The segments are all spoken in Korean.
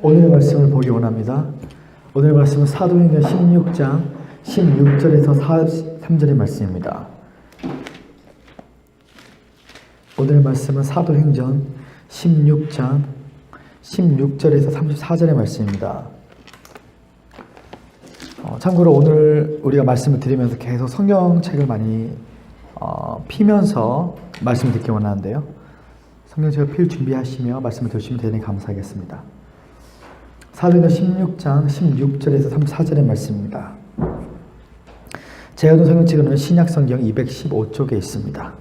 오늘 말씀을 보기 원합니다. 오늘 말씀은 사도행전 16장 16절에서 3절의 말씀입니다. 오늘 말씀은 사도행전 16장 16절에서 34절의 말씀입니다. 참고로 오늘 우리가 말씀을 드리면서 계속 성경책을 많이 피면서 말씀을 듣기 원하는데요. 성경책을 필 준비하시며 말씀을 들으시면 대단히 감사하겠습니다. 사도행전 16장 16절에서 34절의 말씀입니다. 제가 둔 성경책은 신약성경 215쪽에 있습니다.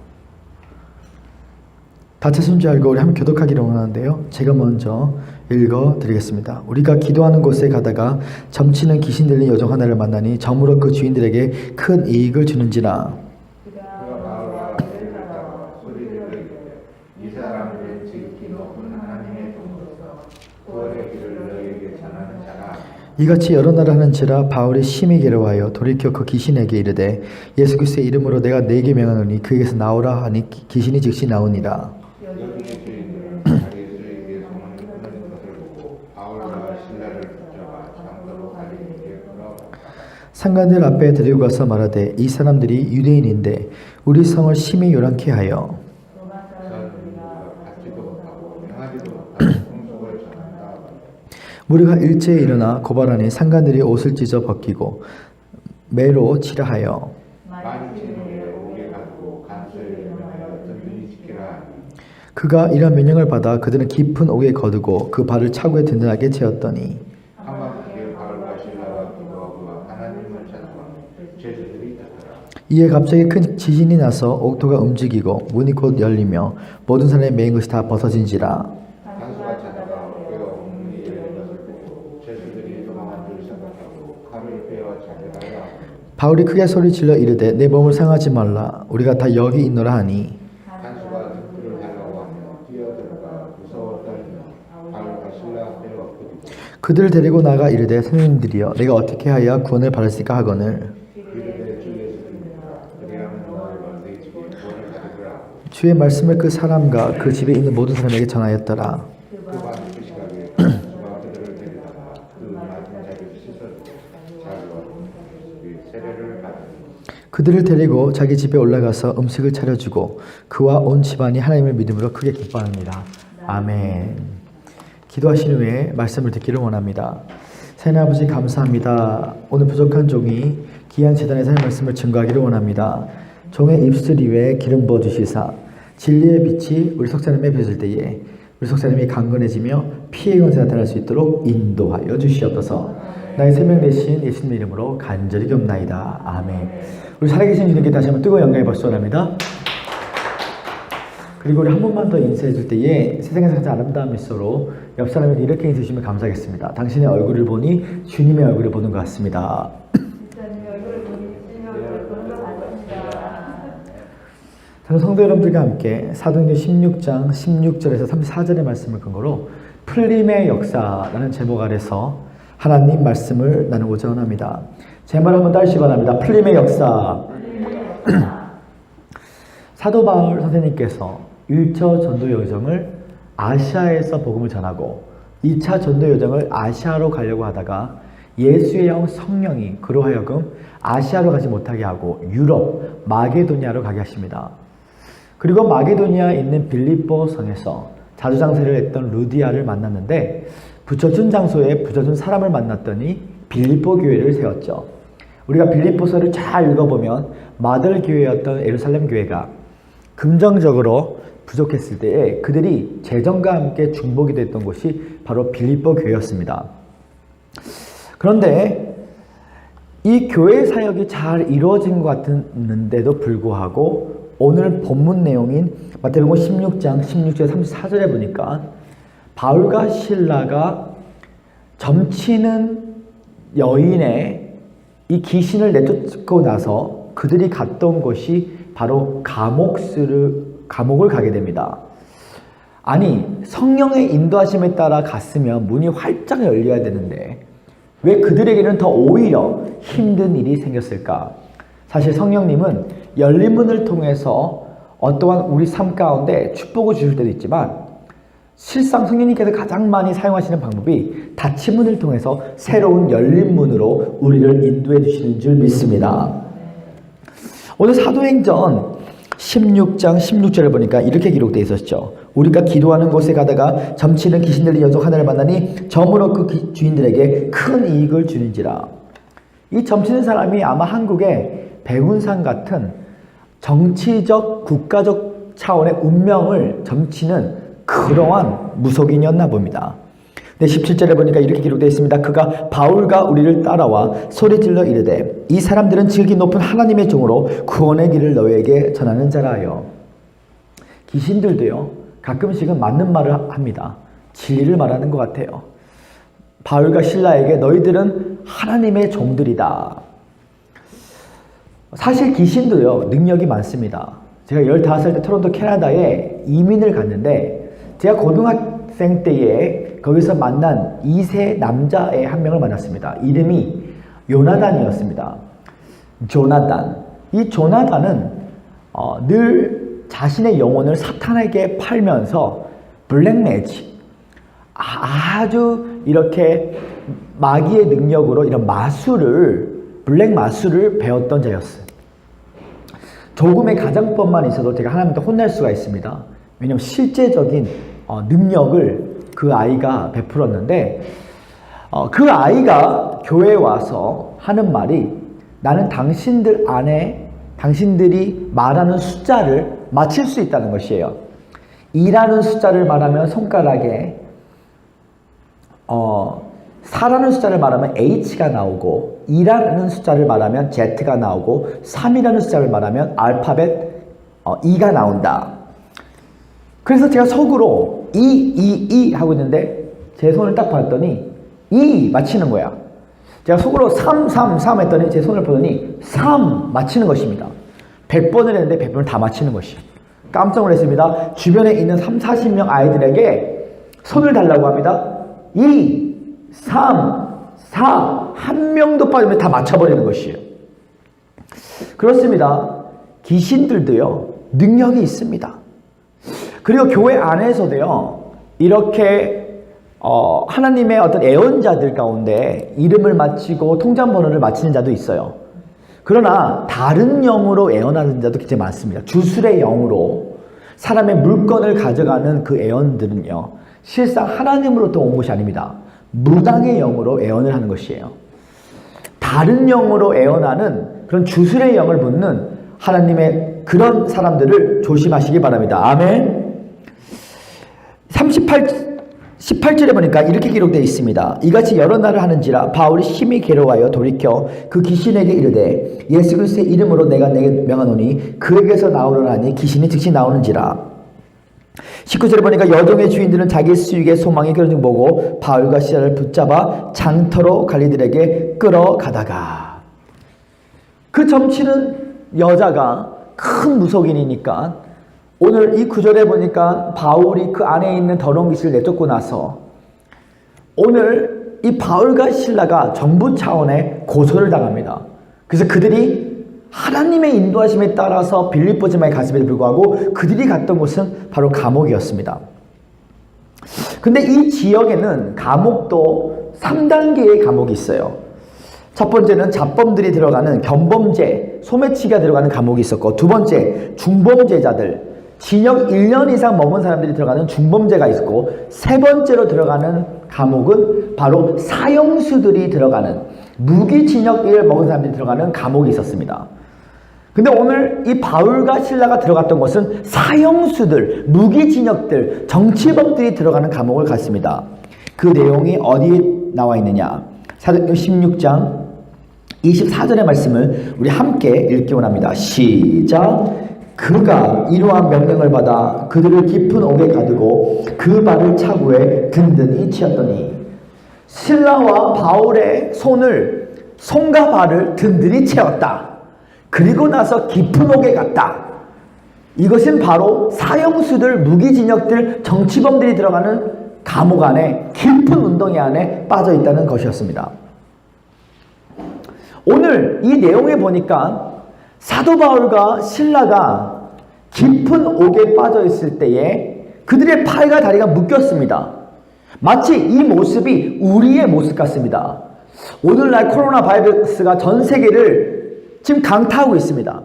다 찾으신 줄 알고 우리 함께 교독하기를 원하는데요. 제가 먼저 읽어드리겠습니다. 우리가 기도하는 곳에 가다가 점치는 귀신 들린 여종 하나를 만나니 점으로 그 주인들에게 큰 이익을 주는지라. 이같이 여러 나라 하는지라. 바울이 심히 괴로워하여 돌이켜 그 귀신에게 이르되 예수 그리스도의 이름으로 내가 네게 명하노니 그에게서 나오라 하니 귀신이 즉시 나오니라. 상관들 앞에 데리고 가서 말하되 이 사람들이 유대인인데 우리 성을 심히 요란케 하여 무리가 일제히 일어나 고발하니 상관들이 옷을 찢어 벗기고 매로 치라 하여 그가 이런 명령을 받아 그들은 깊은 옥에 거두고 그 발을 차고에 든든하게 채웠더니 이에 갑자기 큰 지진이 나서 옥토가 움직이고 문이 곧 열리며 모든 사람의 매인 것이 다 벗어진지라. 바울이 크게 소리질러 이르되 내 몸을 상하지 말라. 우리가 다 여기 있노라 하니 그들을 데리고 나가 이르되 선생님들이여 내가 어떻게 하여 구원을 받았을까 하거늘 주의 말씀을 그 사람과 그 집에 있는 모든 사람에게 전하였더라. 그들을 데리고 자기 집에 올라가서 음식을 차려주고 그와 온 집안이 하나님을 믿음으로 크게 기뻐합니다. 아멘. 기도하신 후에 말씀을 듣기를 원합니다. 새하늘 아버지 감사합니다. 오늘 부족한 종이 귀한 제단에서 할 말씀을 증거하기를 원합니다. 종의 입술 위에 기름 부어주시사 진리의 빛이 우리 석사님에 비칠 때에 우리 석사님이 강건해지며 피의 권세 나타날 수 있도록 인도하여 주시옵소서. 나의 생명 되신 예수님 이름으로 간절히 겹나이다. 아멘. 우리 살아계신 주님께 다시 한번 뜨거운 영광의 박수 원합니다. 그리고 우리 한 번만 더 인사해 줄 때에 세상에서 가장 아름다운 미소로 옆 사람에게 이렇게 인사해 주시면 감사하겠습니다. 당신의 얼굴을 보니 주님의 얼굴을 보는 것 같습니다. 저는 성도 여러분들과 함께 사도행전 16장 16절에서 34절의 말씀을 근거로 풀림의 역사라는 제목 아래서 하나님 말씀을 나누고자 합니다. 제 말 한번 따르시기 바랍니다. 풀림의 역사. 사도 바울 선생님께서 1차 전도 여정을 아시아에서 복음을 전하고 2차 전도 여정을 아시아로 가려고 하다가 예수의 영 성령이 그로 하여금 아시아로 가지 못하게 하고 유럽 마게도니아로 가게 하십니다. 그리고 마게도니아에 있는 빌립보 성에서 자주장세를 했던 루디아를 만났는데 붙여준 장소에 붙여준 사람을 만났더니 빌립보 교회를 세웠죠. 우리가 빌립보서를 잘 읽어보면 마들 교회였던 예루살렘 교회가 금정적으로 부족했을 때에 그들이 재정과 함께 중복이 됐던 곳이 바로 빌립보 교회였습니다. 그런데 이 교회 사역이 잘 이루어진 것 같은데도 불구하고 오늘 본문 내용인 마태복음 16장 16절 34절에 보니까 바울과 실라가 점치는 여인의 이 귀신을 내쫓고 나서 그들이 갔던 곳이 바로 감옥을 가게 됩니다. 아니 성령의 인도하심에 따라 갔으면 문이 활짝 열려야 되는데 왜 그들에게는 더 오히려 힘든 일이 생겼을까? 사실 성령님은 열린 문을 통해서 어떠한 우리 삶 가운데 축복을 주실 때도 있지만 실상 성령님께서 가장 많이 사용하시는 방법이 닫힌 문을 통해서 새로운 열린 문으로 우리를 인도해 주시는 줄 믿습니다. 오늘 사도행전 16장 16절을 보니까 이렇게 기록되어 있었죠. 우리가 기도하는 곳에 가다가 점치는 귀신 들린 여종 하나를 만나니 점으로 그 주인들에게 큰 이익을 주는지라. 이 점치는 사람이 아마 한국의 백운상 같은 정치적 국가적 차원의 운명을 점치는 그러한 무속인이었나 봅니다. 네, 17절에 보니까 이렇게 기록되어 있습니다. 그가 바울과 우리를 따라와 소리질러 이르되 이 사람들은 지극히 높은 하나님의 종으로 구원의 길을 너희에게 전하는 자라요. 귀신들도요 가끔씩은 맞는 말을 합니다. 진리를 말하는 것 같아요. 바울과 실라에게 너희들은 하나님의 종들이다. 사실 귀신도요 능력이 많습니다. 제가 15살 때 토론토 캐나다에 이민을 갔는데 제가 고등학생 때에 거기서 만난 2세 남자의 한 명을 만났습니다. 이름이 요나단이었습니다. 조나단. 이 조나단은 늘 자신의 영혼을 사탄에게 팔면서 블랙 매직, 아주 이렇게 마귀의 능력으로 이런 블랙 마술을 배웠던 자였어요. 조금의 가정법만 있어도 제가 하나님한테 혼날 수가 있습니다. 왜냐하면 실제적인 능력을 그 아이가 베풀었는데 그 아이가 교회에 와서 하는 말이 나는 당신들 안에 당신들이 말하는 숫자를 맞힐 수 있다는 것이에요. 2라는 숫자를 말하면 손가락에 4라는 숫자를 말하면 H가 나오고 2라는 숫자를 말하면 Z가 나오고 3이라는 숫자를 말하면 알파벳 E가 나온다. 그래서 제가 속으로 2 하고 있는데 제 손을 딱 봤더니 2 맞히는 거야. 제가 속으로 3 했더니 제 손을 보더니 3 맞히는 것입니다. 100번을 했는데 100번을 다 맞히는 것이에요. 깜짝 놀랐습니다. 주변에 있는 30-40명 아이들에게 손을 달라고 합니다. 2, 3, 4 한 명도 빠지면 다 맞춰버리는 것이에요. 그렇습니다. 귀신들도요 능력이 있습니다. 그리고 교회 안에서도요 이렇게 하나님의 어떤 애언자들 가운데 이름을 맞히고 통장번호를 맞히는 자도 있어요. 그러나 다른 영으로 애언하는 자도 굉장히 많습니다. 주술의 영으로 사람의 물건을 가져가는 그 애언들은요 실상 하나님으로부터 온 것이 아닙니다. 무당의 영으로 애언을 하는 것이에요. 다른 영으로 애언하는 그런 주술의 영을 붙는 하나님의 그런 사람들을 조심하시기 바랍니다. 아멘. 18절에 보니까 이렇게 기록되어 있습니다. 이같이 여러 날을 하는지라 바울이 심히 괴로워하여 돌이켜 그 귀신에게 이르되 예수 그리스도의 이름으로 내가 내게 명하노니 그에게서 나오려나니 귀신이 즉시 나오는지라. 19절에 보니까 여종의 주인들은 자기 수익의 소망이 그런 보고 바울과 시라를 붙잡아 장터로 갈리들에게 끌어가다가 그 점치는 여자가 큰 무속인이니까 오늘 이 구절에 보니까 바울이 그 안에 있는 더러운 귀신을 내쫓고 나서 오늘 이 바울과 실라가 정부 차원의 고소를 당합니다. 그래서 그들이 하나님의 인도하심에 따라서 빌립보 지방에 갔음에도 불구하고 그들이 갔던 곳은 바로 감옥이었습니다. 근데 이 지역에는 감옥도 3단계의 감옥이 있어요. 첫 번째는 자범들이 들어가는 견범죄, 소매치기가 들어가는 감옥이 있었고 두 번째 중범죄자들, 징역 1년 이상 먹은 사람들이 들어가는 중범죄가 있었고 세 번째로 들어가는 감옥은 바로 사형수들이 들어가는 무기징역을 먹은 사람들이 들어가는 감옥이 있었습니다. 근데 오늘 이 바울과 실라가 들어갔던 곳은 사형수들, 무기징역들, 정치범들이 들어가는 감옥을 갔습니다. 그 내용이 어디에 나와 있느냐? 사도행전 16장 24절의 말씀을 우리 함께 읽기 원합니다. 시작! 그가 이러한 명령을 받아 그들을 깊은 옥에 가두고 그 발을 차고에 든든히 치었더니 실라와 바울의 손과 발을 든든히 채웠다. 그리고 나서 깊은 옥에 갔다. 이것은 바로 사형수들, 무기징역들, 정치범들이 들어가는 감옥 안에 깊은 운동이 안에 빠져 있다는 것이었습니다. 오늘 이 내용에 보니까 사도 바울과 실라가 깊은 옥에 빠져 있을 때에 그들의 팔과 다리가 묶였습니다. 마치 이 모습이 우리의 모습 같습니다. 오늘날 코로나 바이러스가 전 세계를 지금 강타하고 있습니다.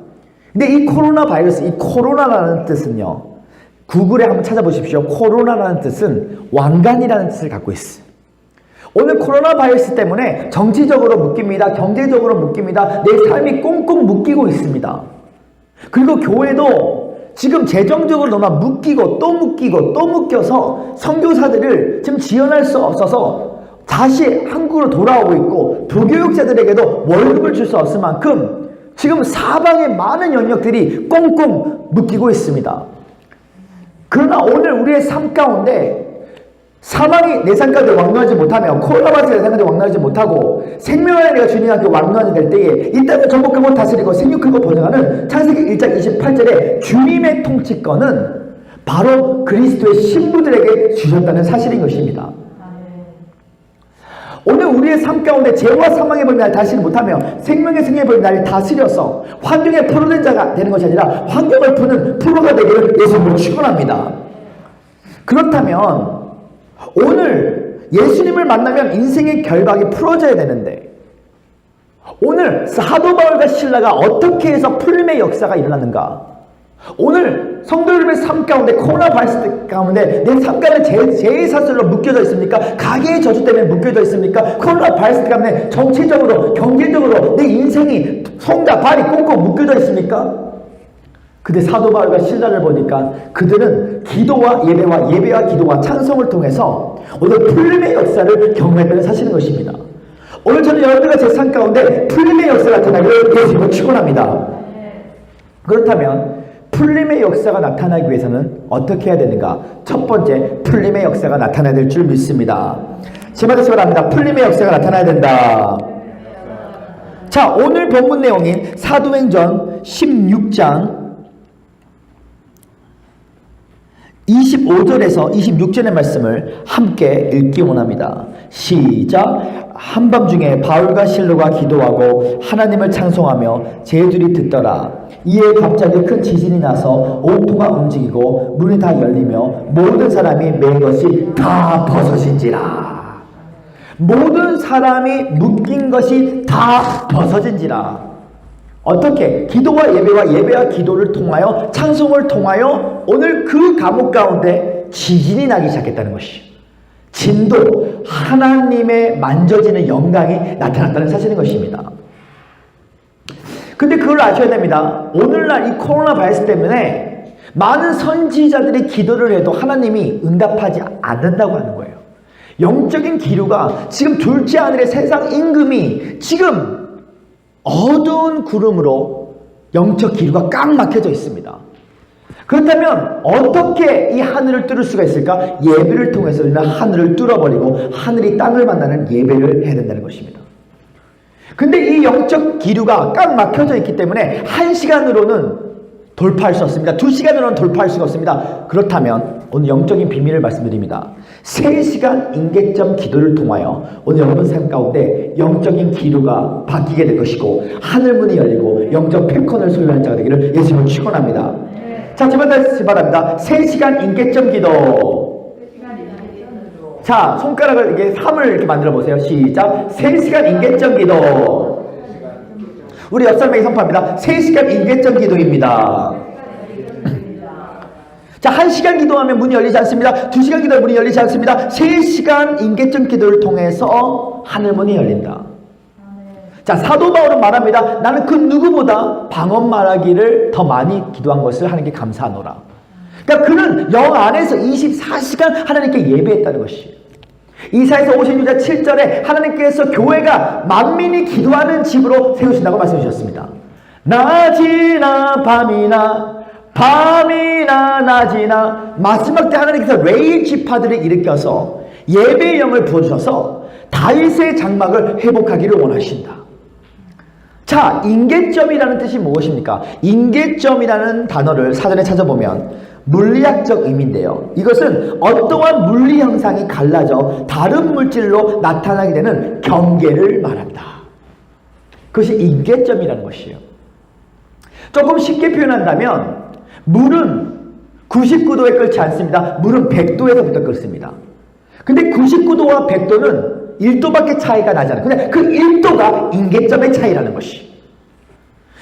근데 이 코로나 바이러스, 이 코로나라는 뜻은요, 구글에 한번 찾아보십시오. 코로나라는 뜻은 왕관이라는 뜻을 갖고 있어요. 오늘 코로나 바이러스 때문에 정치적으로 묶입니다. 경제적으로 묶입니다. 내 삶이 꽁꽁 묶이고 있습니다. 그리고 교회도 지금 재정적으로 너무나 묶이고 또 묶이고 또 묶여서 선교사들을 지금 지원할 수 없어서 다시 한국으로 돌아오고 있고, 부교육자들에게도 월급을 줄 수 없을 만큼 지금 사방의 많은 영역들이 꽁꽁 묶이고 있습니다. 그러나 오늘 우리의 삶 가운데 사망이 내 삶 가운데 왕노하지 못하며, 코로나 바이러스가 내 삶 가운데 왕노하지 못하고, 생명을 내가 주님과 함께 왕노하게 될 때에 이 땅을 전부 끌고 다스리고 생육 끌고 번영하는 창세기 1장 28절에 주님의 통치권은 바로 그리스도의 신부들에게 주셨다는 사실인 것입니다. 오늘 우리의 삶 가운데 죄와 사망의 법이 나를 다스리지 못하며 생명의 승리의 법이 나를 다스려서 환경에 포로된 자가 되는 것이 아니라 환경을 푸는 프로가 되기를 예수님으로 축원합니다. 그렇다면 오늘 예수님을 만나면 인생의 결박이 풀어져야 되는데, 오늘 사도 바울과 실라가 어떻게 해서 풀림의 역사가 일어났는가? 오늘 성도 여러분의 삶 가운데, 코로나 바이러스 가운데 내 삶 가운데 죄의 사슬로 묶여져 있습니까? 가계의 저주 때문에 묶여져 있습니까? 코로나 바이러스 가운데 정치적으로, 경제적으로 내 인생이 손과 발이 꽁꽁 묶여져 있습니까? 근데 사도 바울과 실라를 보니까 그들은 기도와 예배와 기도와 찬송을 통해서 오늘 풀림의 역사를 경험했다는 사실인 것입니다. 오늘 저는 여러분과 제 삶 가운데 풀림의 역사가 나타나기를 예수님으로 축원합니다. 그렇다면 풀림의 역사가 나타나기 위해서는 어떻게 해야 되는가? 첫 번째, 풀림의 역사가 나타나야 될 줄 믿습니다. 제발 다시 말합니다. 풀림의 역사가 나타나야 된다. 자, 오늘 본문 내용인 사도행전 16장 25절에서 26절의 말씀을 함께 읽기 원합니다. 시작. 한밤중에 바울과 실로가 기도하고 하나님을 찬송하며 제들이 듣더라. 이에 갑자기 큰 지진이 나서 오토가 움직이고 문이 다 열리며 모든 사람이 맨 것이 다 벗어진지라. 모든 사람이 묶인 것이 다 벗어진지라. 어떻게? 기도와 예배와 기도를 통하여, 찬송을 통하여 오늘 그 감옥 가운데 지진이 나기 시작했다는 것이죠. 진도, 하나님의 만져지는 영광이 나타났다는 사실인 것입니다. 근데 그걸 아셔야 됩니다. 오늘날 이 코로나 바이러스 때문에 많은 선지자들이 기도를 해도 하나님이 응답하지 않는다고 하는 거예요. 영적인 기류가 지금 둘째 하늘의 세상 임금이 지금 어두운 구름으로 영적 기류가 꽉 막혀져 있습니다. 그렇다면 어떻게 이 하늘을 뚫을 수가 있을까? 예배를 통해서 우리는 하늘을 뚫어버리고 하늘이 땅을 만나는 예배를 해야 된다는 것입니다. 근데 이 영적 기류가 꽉 막혀져 있기 때문에 1시간으로는 돌파할 수 없습니다. 2시간으로는 돌파할 수가 없습니다. 그렇다면 오늘 영적인 비밀을 말씀드립니다. 3시간 임계점 기도를 통하여 오늘 여러분 삶 가운데 영적인 기류가 바뀌게 될 것이고 하늘문이 열리고 영적 패권을 소유하는 자가 되기를 예수님을 축원합니다. 자, 제발 다시 바랍니다. 3시간 임계점 기도. 자, 손가락을 이렇게 3을 이렇게 만들어 보세요. 시작. 3시간 임계점 기도. 우리 옆 사람에게 선포합니다. 3시간 임계점 기도입니다. 자, 1시간 기도하면 문이 열리지 않습니다. 2시간 기도하면 문이 열리지 않습니다. 3시간 임계점 기도를 통해서 하늘문이 열린다. 자, 사도 바울은 말합니다. 나는 그 누구보다 방언 말하기를 더 많이 기도한 것을 하나님께 감사하노라. 그러니까 그는 영 안에서 24시간 하나님께 예배했다는 것이에요. 이사야서 56장 7절에 하나님께서 교회가 만민이 기도하는 집으로 세우신다고 말씀해 주셨습니다. 낮이나 밤이나 낮이나 마지막 때 하나님께서 레위 지파들을 일으켜서 예배의 영을 부어주셔서 다윗의 장막을 회복하기를 원하신다. 자, 임계점이라는 뜻이 무엇입니까? 임계점이라는 단어를 사전에 찾아보면 물리학적 의미인데요. 이것은 어떠한 물리 현상이 갈라져 다른 물질로 나타나게 되는 경계를 말한다. 그것이 임계점이라는 것이에요. 조금 쉽게 표현한다면 물은 99도에 끓지 않습니다. 물은 100도에서부터 끓습니다. 근데 99도와 100도는 1도밖에 차이가 나지 않아요. 근데 그 1도가 임계점의 차이라는 것이.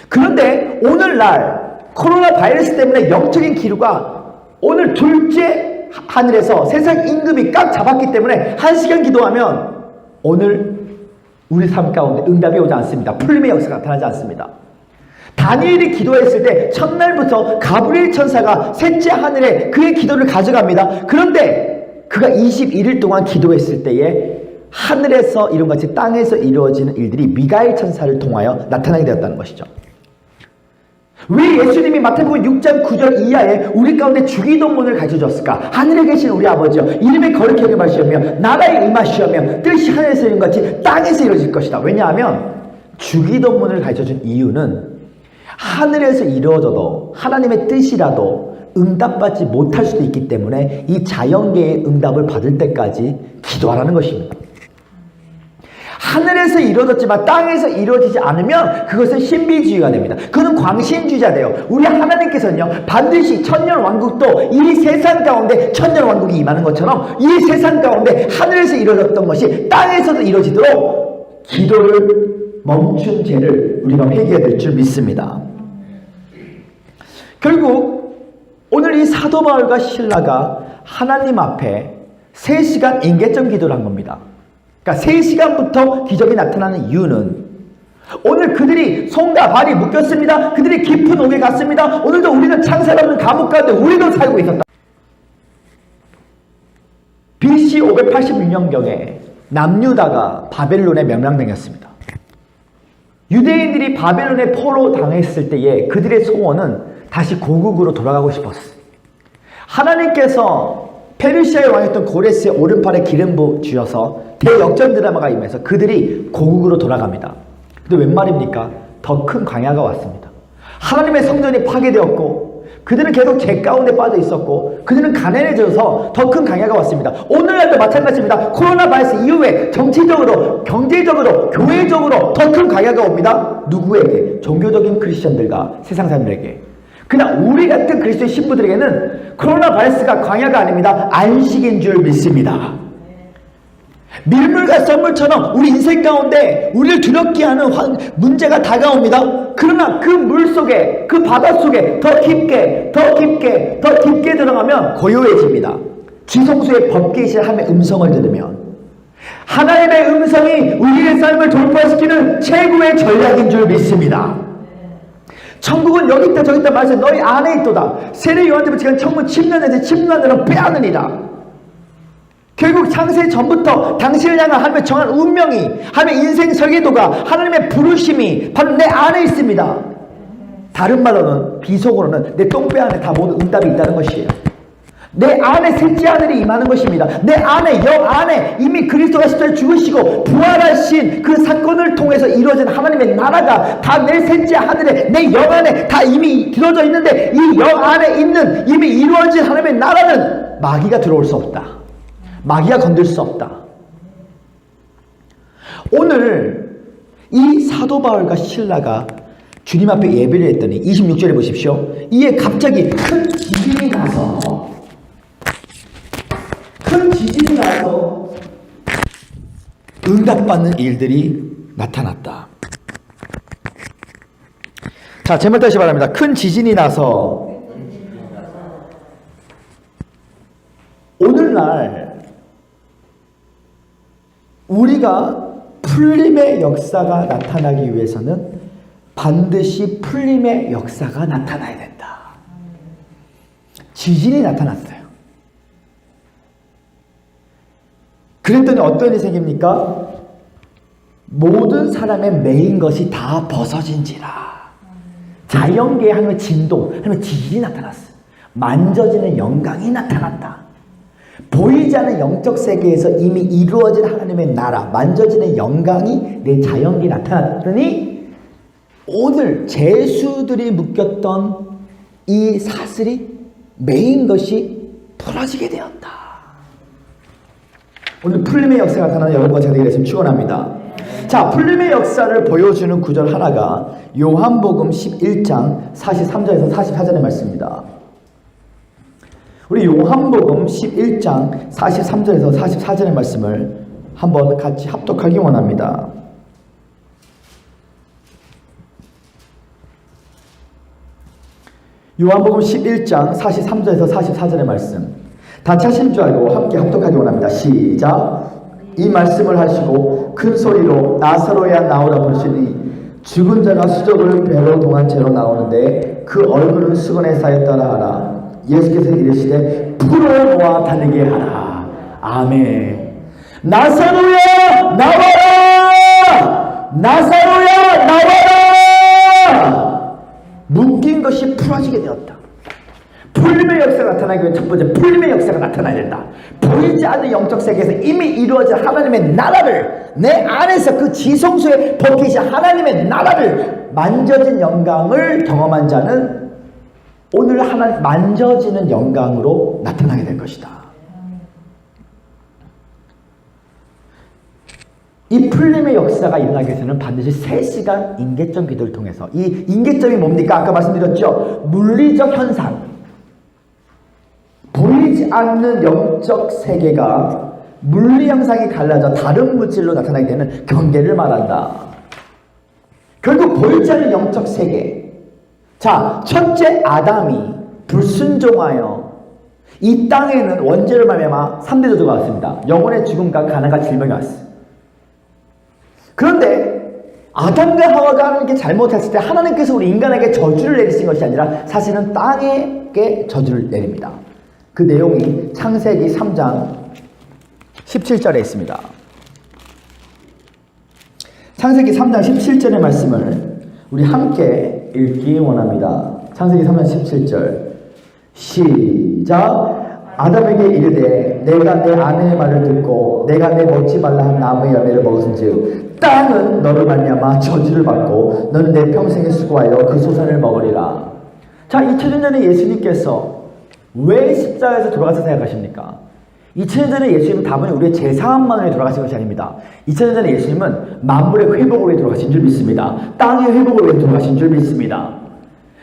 그런데 오늘날 코로나 바이러스 때문에 영적인 기류가 오늘 둘째 하늘에서 세상 임금이 꽉 잡았기 때문에 1시간 기도하면 오늘 우리 삶 가운데 응답이 오지 않습니다. 풀림의 역사가 나타나지 않습니다. 다니엘이 기도했을 때 첫날부터 가브리엘 천사가 셋째 하늘에 그의 기도를 가져갑니다. 그런데 그가 21일 동안 기도했을 때에 하늘에서 이룬같이 땅에서 이루어지는 일들이 미가엘 천사를 통하여 나타나게 되었다는 것이죠. 왜 예수님이 마태복음 6장 9절 이하에 우리 가운데 주기도문을 가르쳐줬을까? 하늘에 계신 우리 아버지여 이름의 거룩히 여김하시오며 나라에 임하시오며 뜻이 하늘에서 이룬 같이 땅에서 이루어질 것이다. 왜냐하면 주기도문을 가르쳐준 이유는 하늘에서 이루어져도 하나님의 뜻이라도 응답받지 못할 수도 있기 때문에 이 자연계의 응답을 받을 때까지 기도하라는 것입니다. 하늘에서 이루어졌지만 땅에서 이루어지지 않으면 그것은 신비주의가 됩니다. 그는 광신주의자 돼요. 우리 하나님께서는요 반드시 천년왕국도 이 세상 가운데 천년왕국이 임하는 것처럼 이 세상 가운데 하늘에서 이루어졌던 것이 땅에서도 이루어지도록 기도를 멈춘 죄를 우리가 회개해야 될 줄 믿습니다. 결국 오늘 이 사도 바울과 실라가 하나님 앞에 3시간 임계점 기도를 한 겁니다. 그러니까 3시간부터 기적이 나타나는 이유는 오늘 그들이 손과 발이 묶였습니다. 그들이 깊은 옥에 갔습니다. 오늘도 우리는 창살 없는 감옥 가운데 우리도 살고 있었다. BC 586년경에 남유다가 바벨론에 명령당했습니다. 유대인들이 바벨론에 포로 당했을 때에 그들의 소원은 다시 고국으로 돌아가고 싶었어요. 하나님께서 페르시아의 왕이었던 고레스의 오른팔에 기름 부으셔서 대역전 드라마가 임해서 그들이 고국으로 돌아갑니다. 근데 웬 말입니까? 더 큰 광야가 왔습니다. 하나님의 성전이 파괴되었고 그들은 계속 죄 가운데 빠져 있었고 그들은 가난해져서 더 큰 광야가 왔습니다. 오늘날도 마찬가지입니다. 코로나 바이러스 이후에 정치적으로, 경제적으로, 교회적으로 더 큰 광야가 옵니다. 누구에게? 종교적인 크리스천들과 세상 사람들에게. 그러나 우리 같은 그리스도의 신부들에게는 코로나 바이러스가 광야가 아닙니다. 안식인 줄 믿습니다. 밀물과 썰물처럼 우리 인생 가운데 우리를 두렵게 하는 문제가 다가옵니다. 그러나 그 물 속에, 그 바다 속에 더 깊게 들어가면 고요해집니다. 지성소의 법계시를 하며 음성을 들으면 하나님의 음성이 우리의 삶을 돌파시키는 최고의 전략인 줄 믿습니다. 천국은 여기 있다 저기 있다 말해서 너희 안에 있도다. 세례 요한때부터 지금 천국 침략해서 침략하는 빼앗느니라. 결국 창세 전부터 당신을 향한 하나님의 정한 운명이, 하나님의 인생 설계도가, 하나님의 부르심이 바로 내 안에 있습니다. 다른 말로는, 비속어로는 내 똥배 안에 다 모든 응답이 있다는 것이에요. 내 안에 셋째 하늘이 임하는 것입니다. 내 안에, 영 안에 이미 그리스도가 십자가에 죽으시고 부활하신 그 사건을 통해서 이루어진 하나님의 나라가 다 내 셋째 하늘에, 내 영 안에 다 이미 들어져 있는데 이 영 안에 있는 이미 이루어진 하나님의 나라는 마귀가 들어올 수 없다. 마귀가 건들 수 없다. 오늘 이 사도 바울과 실라가 주님 앞에 예배를 했더니 26절에 보십시오. 이에 갑자기 큰 지진이 나서 응답받는 일들이 나타났다. 자, 제목 다시 말합니다. 큰 지진이 나서 오늘날 우리가 풀림의 역사가 나타나기 위해서는 반드시 풀림의 역사가 나타나야 된다. 지진이 나타났어요. 그랬더니 어떤 일이 생깁니까? 모든 사람의 매인 것이 다 벗어진지라. 자연계의 하나님의 진동, 하나님의 지진이 나타났어요. 만져지는 영광이 나타났다. 보이지 않는 영적 세계에서 이미 이루어진 하나님의 나라, 만져지는 영광이 내 자연계에 나타났더니 오늘 제수들이 묶였던 이 사슬이 매인 것이 풀어지게 되었다. 오늘 풀림의 역사가 나타나는 여러분과 제가 되게 됐으면 축원합니다. 자, 풀림의 역사를 보여주는 구절 하나가 요한복음 11장 43절에서 44절의 말씀입니다. 우리 요한복음 11장 43절에서 44절의 말씀을 한번 같이 합독하기 원합니다. 요한복음 11장 43절에서 44절의 말씀 다 차신 줄 알고 함께 합독하기 원합니다. 시작. 이 말씀을 하시고 큰 소리로 나사로야 나오라 부르시니 죽은 자가 수족을 배로 동한 채로 나오는데 그 얼굴은 수건에 쌓였더라 하라. 예수께서 이르시되 풀어놓아 다니게 하라. 아멘. 나사로야 나와라. 나사로야 나와라. 묶인 것이 풀어지게 되었다. 풀림의 역사가 나타나기 위해 첫 번째 풀림의 역사가 나타나야 된다. 보이지 않는 영적 세계에서 이미 이루어진 하나님의 나라를 내 안에서 그 지성소에 벗기신 하나님의 나라를 만져진 영광을 경험한 자는 오늘 하나님 만져지는 영광으로 나타나게 될 것이다. 이 풀림의 역사가 일어나기 위해서는 반드시 3시간 인계점 기도를 통해서 이 인계점이 뭡니까? 아까 말씀드렸죠. 물리적 현상 보이지 않는 영적 세계가 물리 형상이 갈라져 다른 물질로 나타나게 되는 경계를 말한다. 결국 보이지 않는 영적 세계. 자, 첫째 아담이 불순종하여 이 땅에는 원죄를 말미암아 3대 저주가 왔습니다. 영혼의 죽음과 가난과 질병이 왔어요. 그런데 아담과 하와가 하는 게 잘못했을 때 하나님께서 우리 인간에게 저주를 내리신 것이 아니라 사실은 땅에게 저주를 내립니다. 그 내용이 창세기 3장 17절에 있습니다. 창세기 3장 17절의 말씀을 우리 함께 읽기 원합니다. 창세기 3장 17절 시작. 아담에게 이르되 내가 내 아내의 말을 듣고 내가 내 먹지 말라 한 나무의 열매를 먹었은즉 땅은 너를 말미암아 저주를 받고 너는 내 평생에 수고하여 그 소산을 먹으리라. 자, 2000년 전에 예수님께서 왜 십자가에서 돌아가서 생각하십니까? 2000년 전에 예수님은 다분히 우리의 죄사함만을 위해 돌아가신 것이 아닙니다. 2000년 전에 예수님은 만물의 회복을 위해 돌아가신 줄 믿습니다. 땅의 회복을 위해 돌아가신 줄 믿습니다.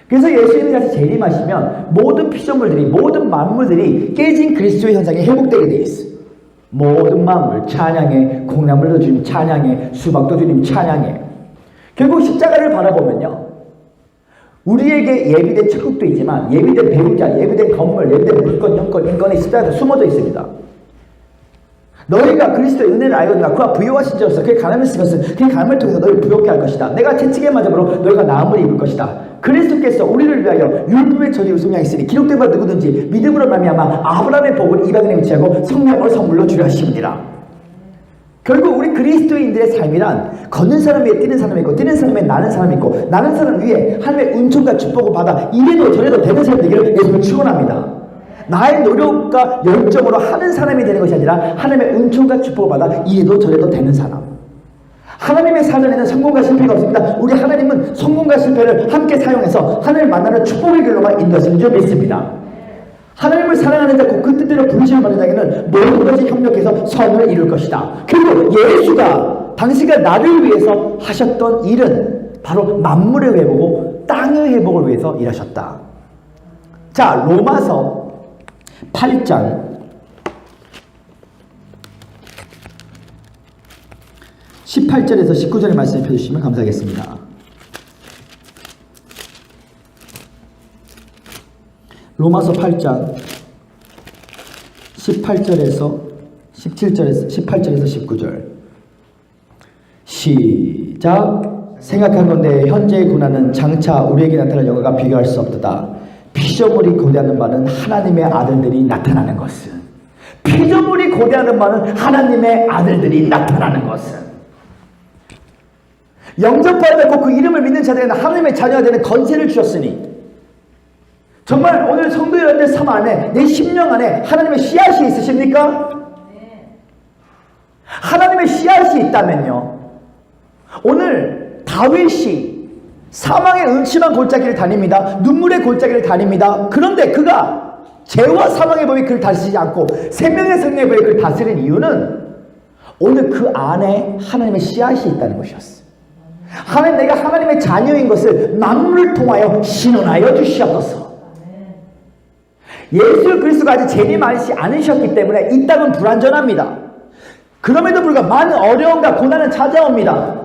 그래서 예수님이 다시 재림하시면 모든 피조물들이 모든 만물들이 깨진 그리스도의 현상이 회복되게 되어 있어요. 모든 만물 찬양해, 콩나물도 주님 찬양해, 수박도 주님 찬양해. 결국 십자가를 바라보면요, 우리에게 예비된 천국도 있지만 예비된 배우자, 예비된 건물, 예비된 물건, 형권, 인권이 십자가에 숨어져 있습니다. 너희가 그리스도의 은혜를 알거니와 그와 부요하신 자로서 그의 가늠을 쓰면서 그의 가늠을 통해서 너희를 부요케 할 것이다. 내가 채찍의 맞음으로 너희가 나음을 입을 것이다. 그리스도께서 우리를 위하여 율법의 저지를 속량했으니 기록된 바 누구든지 믿음으로 말미암아 아브라함의 복을 이방인에 위치하고 성령을 선물로 주려 하심이니라. 결국 우리 그리스도인들의 삶이란 걷는 사람 위에 뛰는 사람이 있고 뛰는 사람 위에 나는 사람이 있고 나는 사람 위에 하나님의 은총과 축복을 받아 이래도 저래도 되는 사람 되기를 예수님은 축원합니다. 나의 노력과 열정으로 하는 사람이 되는 것이 아니라 하나님의 은총과 축복을 받아 이래도 저래도 되는 사람. 하나님의 사전에는 성공과 실패가 없습니다. 우리 하나님은 성공과 실패를 함께 사용해서 하나님을 만나는 축복의 길로만 인도하시는 줄 믿습니다. 하나님을 사랑하는 자, 그 뜻대로 부르심을 받는 자에게는 모든 것이 협력해서 선을 이룰 것이다. 그리고 예수가 당시가 나를 위해서 하셨던 일은 바로 만물의 회복이고 땅의 회복을 위해서 일하셨다. 자, 로마서 8장 18절에서 19절의 말씀을 펴주시면 감사하겠습니다. 로마서 8장 18절에서 19절 시작. 생각하건대 현재의 고난은 장차 우리에게 나타날 영광과 비교할 수 없도다. 피조물이 고대하는 바는 하나님의 아들들이 나타나는 것은 피조물이 고대하는 바는 하나님의 아들들이 나타나는 것은 영접받고 그 이름을 믿는 자들에게는 하나님의 자녀가 되는 건세를 주셨으니 정말 오늘 성도 여러분들 삶 안에 내 심령 안에 하나님의 씨앗이 있으십니까? 하나님의 씨앗이 있다면요, 오늘 다윗이 사망의 음침한 골짜기를 다닙니다. 눈물의 골짜기를 다닙니다. 그런데 그가 죄와 사망의 법이 그를 다스리지 않고 생명의 성령의 법이 그를 다스리는 이유는 오늘 그 안에 하나님의 씨앗이 있다는 것이었어요. 하나님, 내가 하나님의 자녀인 것을 만물을 통하여 신원하여 주시옵소서. 예수 그리스도가 아직 재림하시지 않으셨기 때문에 이 땅은 불완전합니다. 그럼에도 불구하고 많은 어려움과 고난은 찾아옵니다.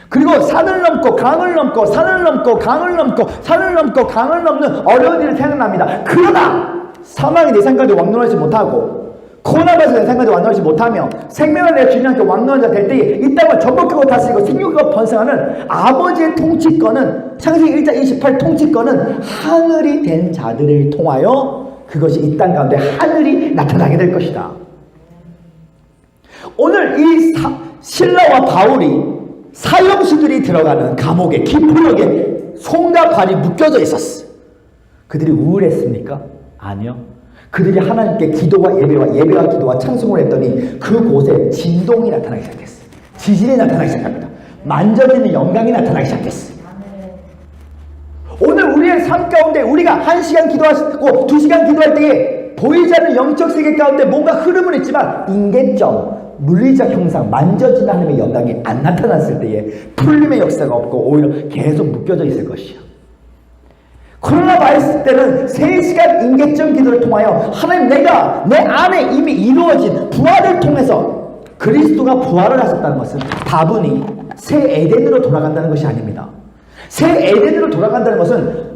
그리고 산을 넘고 강을 넘고 산을 넘고 강을 넘고 산을 넘고 강을 넘는 어려운 일이 생각납니다. 그러나 사망이 내 삶까지 왕노하지 못하고 고난에서 내 삶까지 왕노하지 못하며 생명을 내 주님께 왕노한 자 될 때에 이 땅을 전복하고 다스리고 생육하고 번성하는 아버지의 통치권은 창세기 1장 28 통치권은 하늘이 된 자들을 통하여 그것이 이 땅 가운데 하늘이 나타나게 될 것이다. 오늘 이 신라와 바울이 사형수들이 들어가는 감옥에 기포역에 손과 발이 묶여져 있었어. 그들이 우울했습니까? 아니요. 그들이 하나님께 기도와 예배와 기도와 찬송을 했더니 그곳에 진동이 나타나기 시작했어. 지진이 나타나기 시작합니다. 만져지는 영광이 나타나기 시작했어. 오늘 우리의 삶 가운데 우리가 1시간 기도하고 2시간 기도할 때에 보이지 않는 영적 세계 가운데 뭔가 흐름은 있지만 인계점, 물리적 형상, 만져지는 하나님의 영광이 안 나타났을 때에 풀림의 역사가 없고 오히려 계속 묶여져 있을 것이야. 코로나 바이러스 때는 3시간 인계점 기도를 통하여 하나님 내가 내 안에 이미 이루어진 부활을 통해서 그리스도가 부활을 하셨다는 것은 다분히 새 에덴으로 돌아간다는 것이 아닙니다. 새 에덴으로 돌아간다는 것은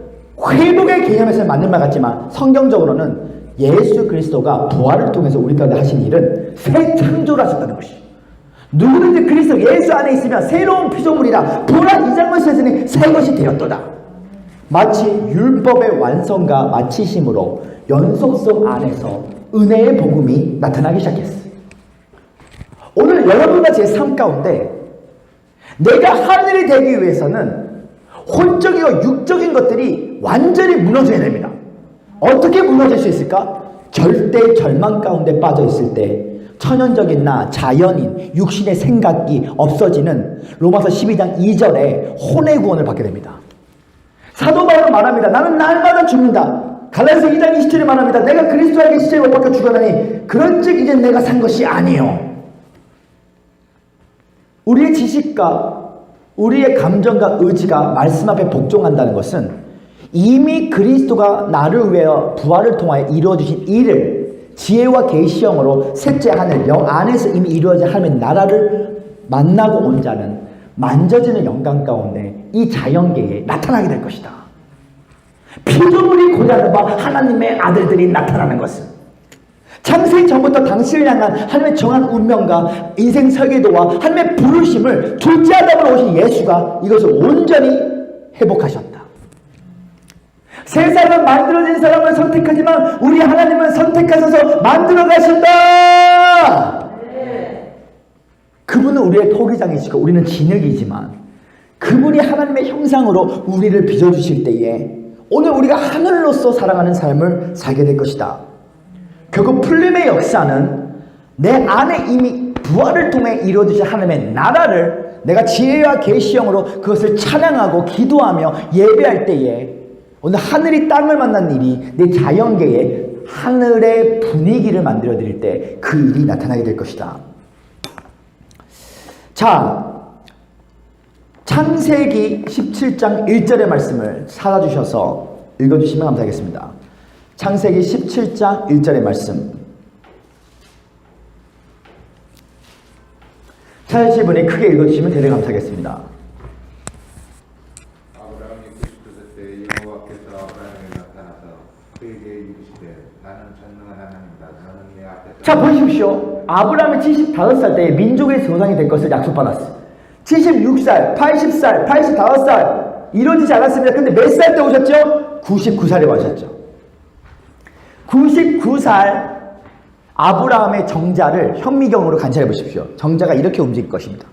회복의 개념에서 맞는 말 같지만 성경적으로는 예수 그리스도가 부활을 통해서 우리 가운데 하신 일은 새 창조를 하셨다는 것이에요. 누구든지 그리스도 예수 안에 있으면 새로운 피조물이라 보라 이장만 세상에 새 것이 되었도다. 마치 율법의 완성과 마치심으로 연속성 안에서 은혜의 복음이 나타나기 시작했어요. 오늘 여러분과 제 삶 가운데 내가 하늘이 되기 위해서는 혼적이고 육적인 것들이 완전히 무너져야 됩니다. 어떻게 무너질 수 있을까? 절대 절망 가운데 빠져 있을 때 천연적인 나, 자연인, 육신의 생각이 없어지는 로마서 12장 2절에 혼의 구원을 받게 됩니다. 사도 바울은 말합니다. 나는 날마다 죽는다. 갈라디아서 2장 27에 말합니다. 내가 그리스도에게 시체에 못 박혀 죽었나니 그런즉 이제 내가 산 것이 아니요. 우리의 지식과 우리의 감정과 의지가 말씀 앞에 복종한다는 것은 이미 그리스도가 나를 위하여 부활을 통하여 이루어주신 일을 지혜와 계시형으로 셋째 하늘 영 안에서 이미 이루어진 하나님의 나라를 만나고 온 자는 만져지는 영광 가운데 이 자연계에 나타나게 될 것이다. 피조물이 고자는 바 하나님의 아들들이 나타나는 것은 창세기 전부터 당신을 향한 하나님의 정한 운명과 인생 설계도와 하나님의 부르심을 둘째 아담으로 오신 예수가 이것을 온전히 회복하셨다. 세상은 만들어진 사람을 선택하지만 우리 하나님은 선택하셔서 만들어 가신다. 그분은 우리의 토기장이시고 우리는 진흙이지만 그분이 하나님의 형상으로 우리를 빚어주실 때에 오늘 우리가 하늘로서 살아가는 삶을 살게 될 것이다. 결국 풀림의 역사는 내 안에 이미 부활을 통해 이루어지신 하나님의 나라를 내가 지혜와 계시형으로 그것을 찬양하고 기도하며 예배할 때에 오늘 하늘이 땅을 만난 일이 내 자연계에 하늘의 분위기를 만들어 드릴 때 그 일이 나타나게 될 것이다. 자, 창세기 17장 1절의 말씀을 찾아주셔서 읽어주시면 감사하겠습니다. 창세기 17장 1절의 말씀. 찾으실 분이 크게 읽어주시면 대단히 감사하겠습니다. 아브라함이 99세 때 여호와께서 아브라함에게 나타나서 그에게 이르시되 나는 전능한 하나님이다. 너는 내 앞에서 자, 보십시오. 아브라함이 75살 때 민족의 조상이 될 것을 약속받았어요. 76살, 80살, 85살 이루어지지 않았습니다. 근데 몇 살 때 오셨죠? 99살에 오셨죠. 99살 아브라함의 정자를 현미경으로 관찰해 보십시오. 정자가 이렇게 움직일 것입니다.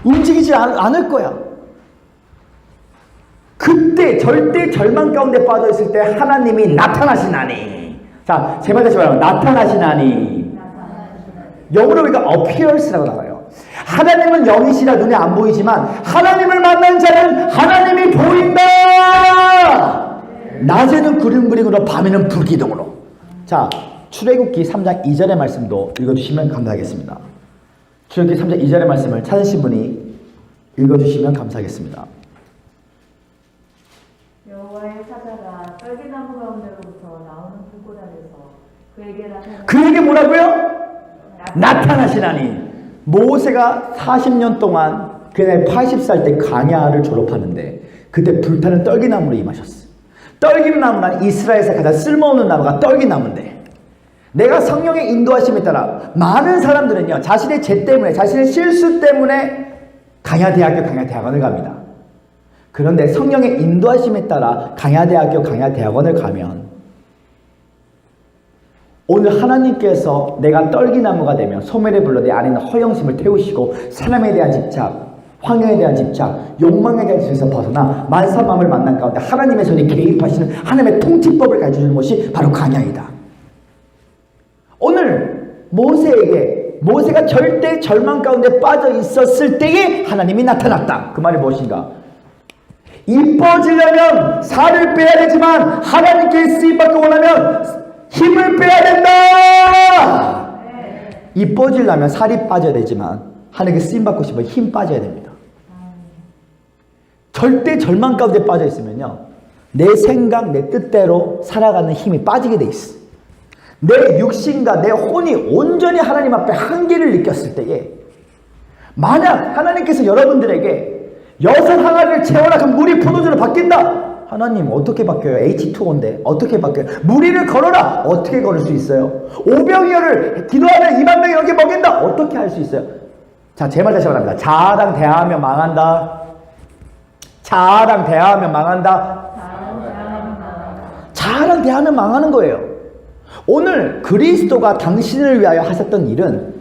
움직이지 않을 거야. 그때 절대 절망 가운데 빠져 있을 때 하나님이 나타나시나니. 자, 제발 다시 말하면 나타나시나니. 영어로 우리가 appears라고 나와요. 하나님은 영이시라 눈에 안 보이지만 하나님을 만난 자는 하나님이 보인다. 낮에는 구름부림으로 밤에는 불기둥으로. 자, 출애굽기 3장 2절의 말씀도 읽어주시면 감사하겠습니다. 출애굽기 3장 2절의 말씀을 찾으신 분이 읽어주시면 감사하겠습니다. 여호와의 그에게 뭐라고요? 나타나시나니. 모세가 40년 동안 그날 80살 때 광야를 졸업하는데 그때 불타는 떨기나무로 임하셨어요. 떨기나무는 이스라엘에서 가장 쓸모없는 나무가 떨기나무인데 내가 성령의 인도하심에 따라 많은 사람들은요 자신의 죄 때문에 자신의 실수 때문에 강야대학교 강야대학원을 갑니다. 그런데 성령의 인도하심에 따라 강야대학교 강야대학원을 가면 오늘 하나님께서 내가 떨기나무가 되면 소멸의 불로 내 안에 있는 허영심을 태우시고 사람에 대한 집착, 환경에 대한 집착, 욕망에 대한 집착에서 벗어나 만사 마음을 만난 가운데 하나님의 손이 개입하시는 하나님의 통치법을 가르쳐주는 것이 바로 강야이다. 오늘 모세가 절대 절망 가운데 빠져 있었을 때에 하나님이 나타났다. 그 말이 무엇인가? 이뻐지려면 살을 빼야 되지만 하나님께 쓰임받기 원하면 힘을 빼야 된다. 이뻐지려면 살이 빠져야 되지만 하나님께 쓰임받고 싶으면 힘 빠져야 됩니다. 절대 절망 가운데 빠져 있으면요 내 생각 내 뜻대로 살아가는 힘이 빠지게 돼 있어. 내 육신과 내 혼이 온전히 하나님 앞에 한계를 느꼈을 때에 만약 하나님께서 여러분들에게 여섯 항아리를 채워라 그럼 물이 포도주로 바뀐다. 하나님 어떻게 바뀌어요? H2O인데 어떻게 바뀌어요? 무리를 걸어라. 어떻게 걸을 수 있어요? 오병이어를 기도하면 2만 명이 이렇게 먹인다. 어떻게 할 수 있어요? 자, 제 말 다시 말합니다. 자아랑 대화하면 망한다. 자아랑 대화하면 망한다. 자아랑 대화하면 망하는 거예요. 오늘 그리스도가 당신을 위하여 하셨던 일은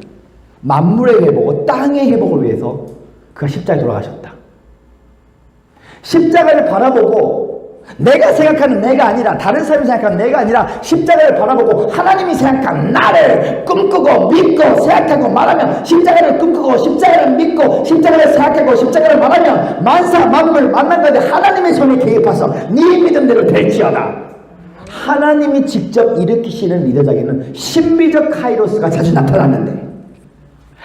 만물의 회복과 땅의 회복을 위해서 그가 십자가에 돌아가셨다. 십자가를 바라보고 내가 생각하는 내가 아니라 다른 사람이 생각하는 내가 아니라 십자가를 바라보고 하나님이 생각한 나를 꿈꾸고 믿고 생각하고 말하면 십자가를 꿈꾸고 십자가를 믿고 십자가를 생각하고 십자가를 말하면 만사 만물 만난 가운데 하나님의 손이 개입해서 네 믿음대로 될지어다. 하나님이 직접 일으키시는 리더자에게는 신비적 카이로스가 자주 나타나는데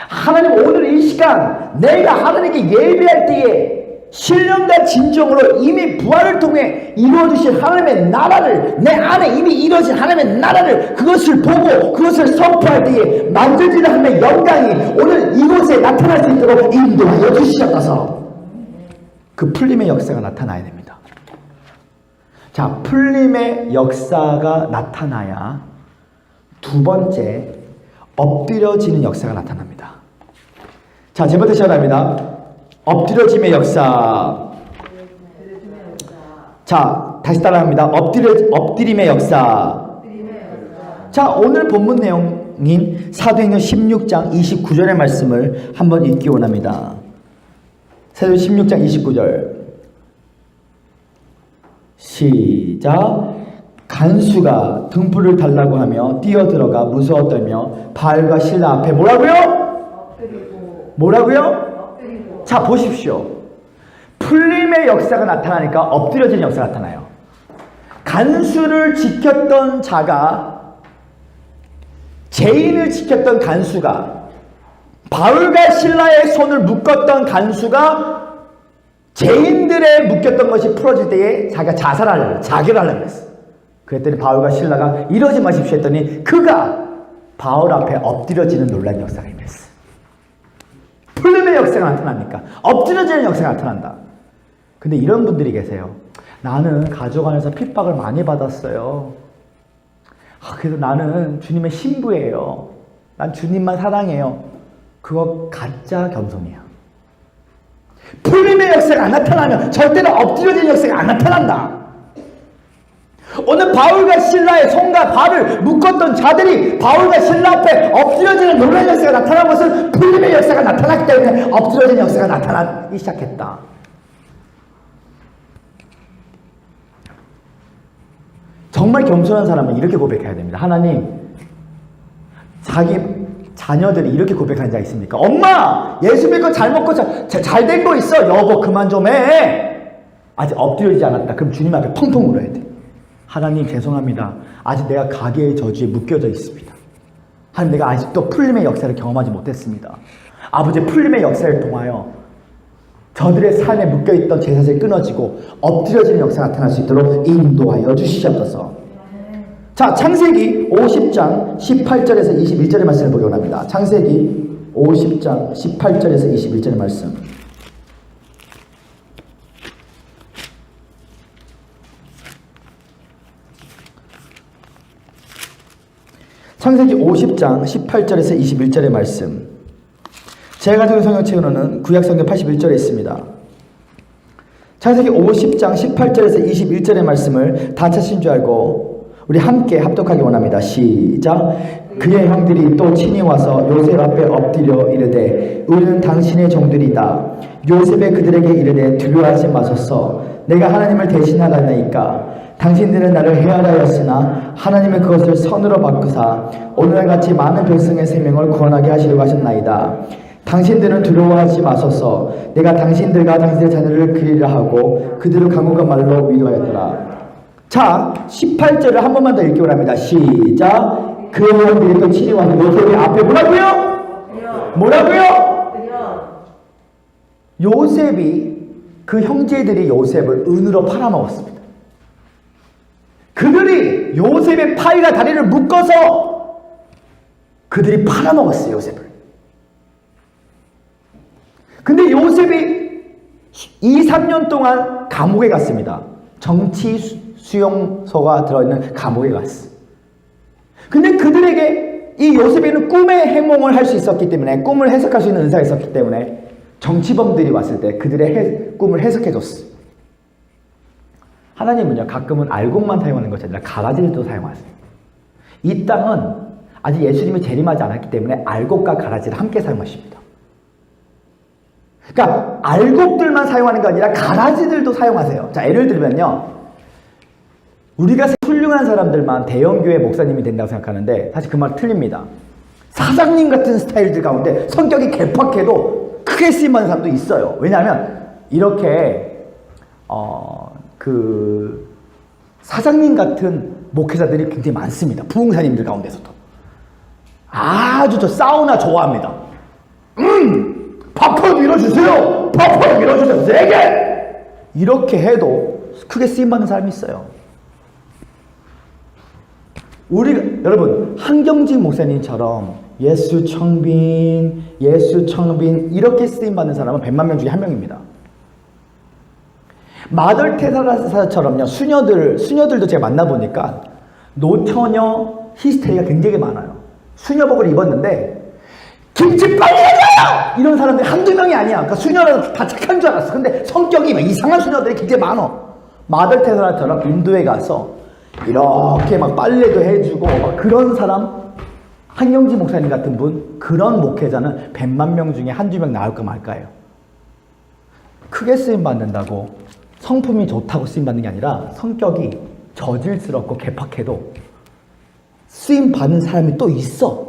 하나님 오늘 이 시간 내가 하나님께 예배할 때에 신령과 진정으로 이미 부활을 통해 이루어주신 하나님의 나라를 내 안에 이미 이루어진 하나님의 나라를 그것을 보고 그것을 선포할 때에 만져지는 하나님의 영광이 오늘 이곳에 나타날 수 있도록 인도하여 주시옵소서. 그 풀림의 역사가 나타나야 됩니다. 자, 풀림의 역사가 나타나야 두 번째 엎드려지는 역사가 나타납니다. 자, 제 번째 시작합니다. 엎드려짐의 역사. 자, 다시 따라합니다. 엎드림의 역사. 자, 오늘 본문 내용인 사도행전 16장 29절의 말씀을 한번 읽기 원합니다. 사도행전 16장 29절. 시작. 간수가 등불을 달라고 하며 뛰어들어가 무서워 떨며 바알과 신라 앞에 뭐라고요? 뭐라고요? 자, 보십시오. 풀림의 역사가 나타나니까 엎드려지는 역사가 나타나요. 간수를 지켰던 자가 죄인을 지켰던 간수가 바울과 신라의 손을 묶었던 간수가 죄인들의 묶였던 것이 풀어질 때에 자기가 자살하려고 자결하려고 했어. 그랬더니 바울과 신라가 이러지 마십시오 했더니 그가 바울 앞에 엎드려지는 놀라운 역사가 임했어. 풀림의 역사가 나타나니까 엎드려지는 역사가 나타난다. 근데 이런 분들이 계세요. 나는 가족 안에서 핍박을 많이 받았어요. 그래서 나는 주님의 신부예요. 난 주님만 사랑해요. 그거 가짜 겸손이야. 풀림의 역사가 안 나타나면 절대로 엎드려지는 역사가 안 나타난다. 오늘 바울과 신라의 손과 발을 묶었던 자들이 바울과 신라 앞에 엎드려지는 놀라운 역사가 나타난 것은 풀림의 역사가 나타났기 때문에 엎드려지는 역사가 나타나기 시작했다. 정말 겸손한 사람은 이렇게 고백해야 됩니다. 하나님, 자기 자녀들이 이렇게 고백하는 자 있습니까? 엄마! 예수 믿고 잘 먹고 잘 된 거 있어. 여보 그만 좀 해. 아직 엎드려지지 않았다. 그럼 주님 앞에 펑펑 울어야 돼. 하나님 죄송합니다. 아직 내가 가계의 저주에 묶여져 있습니다. 하나님 내가 아직도 풀림의 역사를 경험하지 못했습니다. 아버지 풀림의 역사를 통하여 저들의 삶에 묶여있던 제사슬이 끊어지고 엎드려지는 역사가 나타날 수 있도록 인도하여 주시옵소서. 자, 창세기 50장 18절에서 21절의 말씀을 보기 원합니다. 창세기 50장 18절에서 21절의 말씀. 창세기 50장 18절에서 21절의 말씀. 제가 가지고 있는 성경책으로는 구약성경 81절에 있습니다. 창세기 50장 18절에서 21절의 말씀을 다 찾으신 줄 알고 우리 함께 합독하기 원합니다. 시작. 그의 형들이 또 친히 와서 요셉 앞에 엎드려 이르되 우리는 당신의 종들이다. 요셉의 그들에게 이르되 두려워하지 마소서. 내가 하나님을 대신하라니까. 당신들은 나를 헤아라였으나 하나님은 그것을 선으로 바꾸사 오늘날 같이 많은 백성의 생명을 구원하게 하시려고 하셨나이다. 당신들은 두려워하지 마소서. 내가 당신들과 당신의 자녀를 그리라 하고 그들을 강구한 말로 위로하였더라. 자, 18절을 한 번만 더 읽기 원합니다. 시작. 그 형들이 또 친히 와서 요셉의 앞에 뭐라고요? 뭐라고요? 요셉이 그 형제들이 요셉을 은으로 팔아먹었습니다. 그들이 요셉의 팔과 다리를 묶어서 그들이 팔아먹었어요, 요셉을. 근데 요셉이 2, 3년 동안 감옥에 갔습니다. 정치 수용소가 들어있는 감옥에 갔어. 근데 그들에게 이 요셉에는 꿈의 해몽을 할 수 있었기 때문에, 꿈을 해석할 수 있는 은사가 있었기 때문에 정치범들이 왔을 때 그들의 꿈을 해석해줬어. 하나님은요, 가끔은 알곡만 사용하는 것이 아니라 가라지도 사용하세요. 이 땅은 아직 예수님이 재림하지 않았기 때문에 알곡과 가라지를 함께 사용하십니다. 그러니까 알곡들만 사용하는 게 아니라 가라지들도 사용하세요. 자, 예를 들면요, 우리가 훌륭한 사람들만 대형교회 목사님이 된다고 생각하는데 사실 그 말 틀립니다. 사장님 같은 스타일들 가운데 성격이 개팍해도 크게 쓰임받는 사람도 있어요. 왜냐하면 이렇게 사장님 같은 목회자들이 굉장히 많습니다. 부흥사님들 가운데서도. 아주 저 사우나 좋아합니다. 팍팍 밀어주세요. 팍팍 밀어주세요. 세게! 이렇게 해도 크게 쓰임받는 사람이 있어요. 여러분, 한경직 목사님처럼 예수 청빈 이렇게 쓰임받는 사람은 100만 명 중에 한 명입니다. 마들 테사라사처럼요, 수녀들도 제가 만나보니까 노처녀 히스테리가 굉장히 많아요. 수녀복을 입었는데 김치 빨리 해줘요! 이런 사람들이 한두 명이 아니야. 그러니까 수녀라서 다 착한 줄 알았어. 근데 성격이 막 이상한 수녀들이 굉장히 많아. 마들 테사라처럼 인도에 가서 이렇게 막 빨래도 해주고 막 그런 사람, 한경지 목사님 같은 분, 그런 목회자는 100만 명 중에 한두 명 나올까 말까예요. 크게 쓰임받는다고 성품이 좋다고 쓰임받는 게 아니라 성격이 저질스럽고 개팍해도 쓰임받는 사람이 또 있어.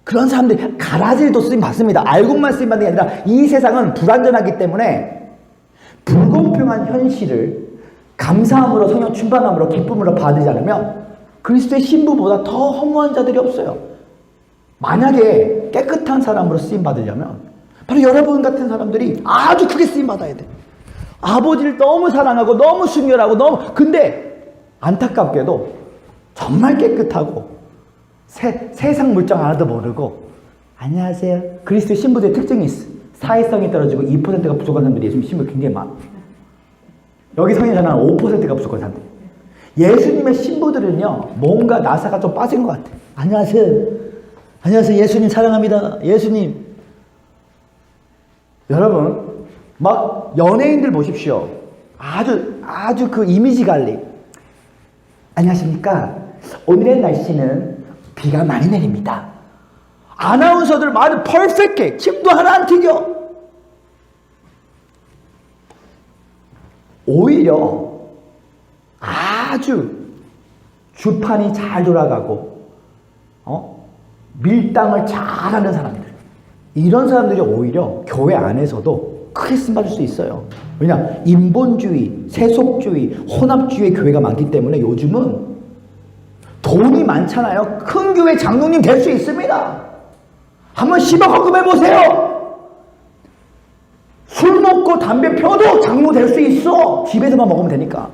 그런 사람들이 가라지도 쓰임받습니다. 알곡만 쓰임받는 게 아니라 이 세상은 불완전하기 때문에 불공평한 현실을 감사함으로, 성령 충만함으로, 기쁨으로 받지 않으면 그리스도의 신부보다 더 허무한 자들이 없어요. 만약에 깨끗한 사람으로 쓰임받으려면 바로 여러분 같은 사람들이 아주 크게 쓰임받아야 돼. 아버지를 너무 사랑하고 너무 순결하고 근데 안타깝게도 정말 깨끗하고 세상 물정 하나도 모르고, 안녕하세요. 그리스도의 신부들의 특징이 있어. 사회성이 떨어지고 2%가 부족한 사람들이 예수님 신부 굉장히 많아. 여기 성인자는 5%가 부족한 사람들. 예수님의 신부들은요, 뭔가 나사가 좀 빠진 것 같아. 안녕하세요. 예수님 사랑합니다. 예수님. 여러분, 막 연예인들 보십시오. 아주 그 이미지 관리. 안녕하십니까. 오늘의 날씨는 비가 많이 내립니다. 아나운서들 말을 퍼펙트해. 칩도 하나 안 튀겨. 오히려 아주 주판이 잘 돌아가고 밀당을 잘하는 사람들, 이런 사람들이 오히려 교회 안에서도 크게 쓰임받을 수 있어요. 왜냐? 인본주의, 세속주의, 혼합주의 교회가 많기 때문에 요즘은 돈이 많잖아요. 큰 교회 장로님 될 수 있습니다. 한번 10억 헌금해보세요. 술 먹고 담배 펴도 장로 될 수 있어. 집에서만 먹으면 되니까.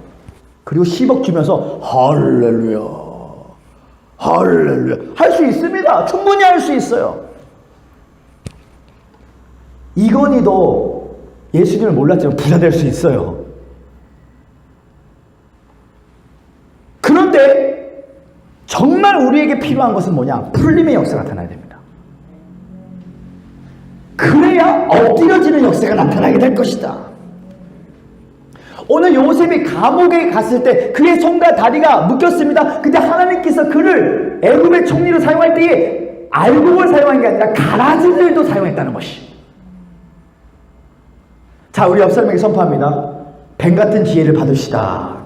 그리고 10억 주면서 할렐루야 할렐루야. 할 수 있습니다. 충분히 할 수 있어요. 이건희도 예수님을 몰랐지만 부자 될 수 있어요. 그런데 정말 우리에게 필요한 것은 뭐냐? 풀림의 역사가 나타나야 됩니다. 그래야 엎드려지는 역사가 나타나게 될 것이다. 오늘 요셉이 감옥에 갔을 때 그의 손과 다리가 묶였습니다. 근데 하나님께서 그를 애굽의 총리로 사용할 때에 알곡을 사용한 게 아니라 가라지들도 사용했다는 것이. 자, 우리 옆 사람에게 선포합니다. 뱀 같은 지혜를 받으시다.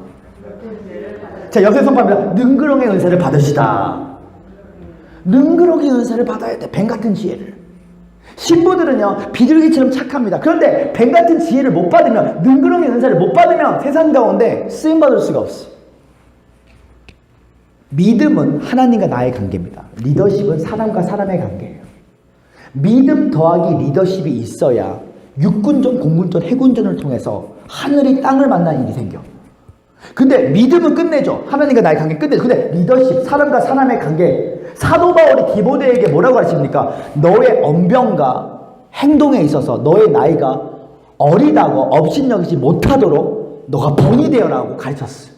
자, 옆에 선포합니다. 능그렁의 은사를 받으시다. 능그렁의 은사를 받아야 돼. 뱀 같은 지혜를. 신부들은요, 비둘기처럼 착합니다. 그런데 뱀 같은 지혜를 못 받으면, 능그렁의 은사를 못 받으면 세상 가운데 쓰임받을 수가 없어. 믿음은 하나님과 나의 관계입니다. 리더십은 사람과 사람의 관계예요. 믿음 더하기 리더십이 있어야 육군전, 공군전, 해군전을 통해서 하늘이 땅을 만나는 일이 생겨. 근데 믿음은 끝내죠. 하나님과 나의 관계 끝내죠. 근데 리더십, 사람과 사람의 관계, 사도 바울이 디모데에게 뭐라고 가르칩니까? 너의 언변과 행동에 있어서 너의 나이가 어리다고 업신여기지 못하도록 너가 본이 되어라고 가르쳤어요.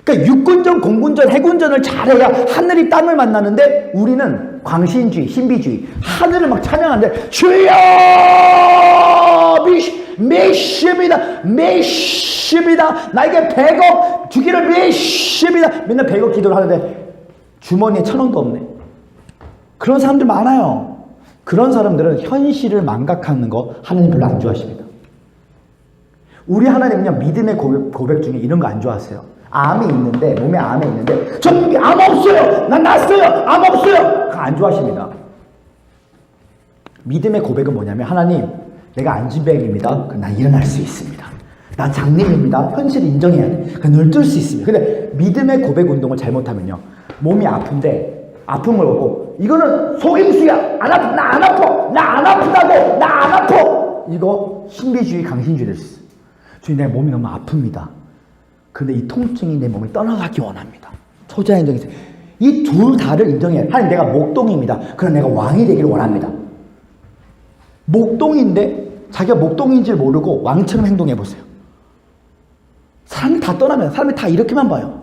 그러니까 육군전, 공군전, 해군전을 잘해야 하늘이 땅을 만나는데 우리는 광신주의, 신비주의, 하늘을 막 찬양하는데 주여 메시입니다. 메시입니다. 나에게 100억 주기를 메시입니다. 맨날 100억 기도를 하는데 주머니에 1,000원도 없네. 그런 사람들 많아요. 그런 사람들은 현실을 망각하는 거 하나님 별로 안 좋아하십니다. 우리 하나님은요, 믿음의 고백 중에 이런 거 안 좋아하세요. 암이 있는데, 몸에 암이 있는데 저는 암 없어요. 난 났어요. 암 없어요. 그거 안 좋아하십니다. 믿음의 고백은 뭐냐면, 하나님, 내가 안진뱅입니다. 난 일어날 수 있습니다. 난 장님입니다. 현실을 인정해야 돼. 늘 뜰 수 있습니다. 근데 믿음의 고백 운동을 잘못하면요, 몸이 아픈데 아픔을 얻고 이거는 속임수야. 안 아파. 나 안 아파. 나 안 아프다고. 나 안 아파. 이거 신비주의, 강신주의 될 수 있어요. 주님, 내 몸이 너무 아픕니다. 근데 이 통증이 내 몸에 떠나가기 원합니다. 초자의 인정이 있어요. 이 둘 다를 인정해야 돼. 하나님, 내가 목동입니다. 그럼 내가 왕이 되기를 원합니다. 목동인데 자기가 목동인지 모르고 왕처럼 행동해 보세요. 사람이 다 떠나면 사람이 다 이렇게만 봐요.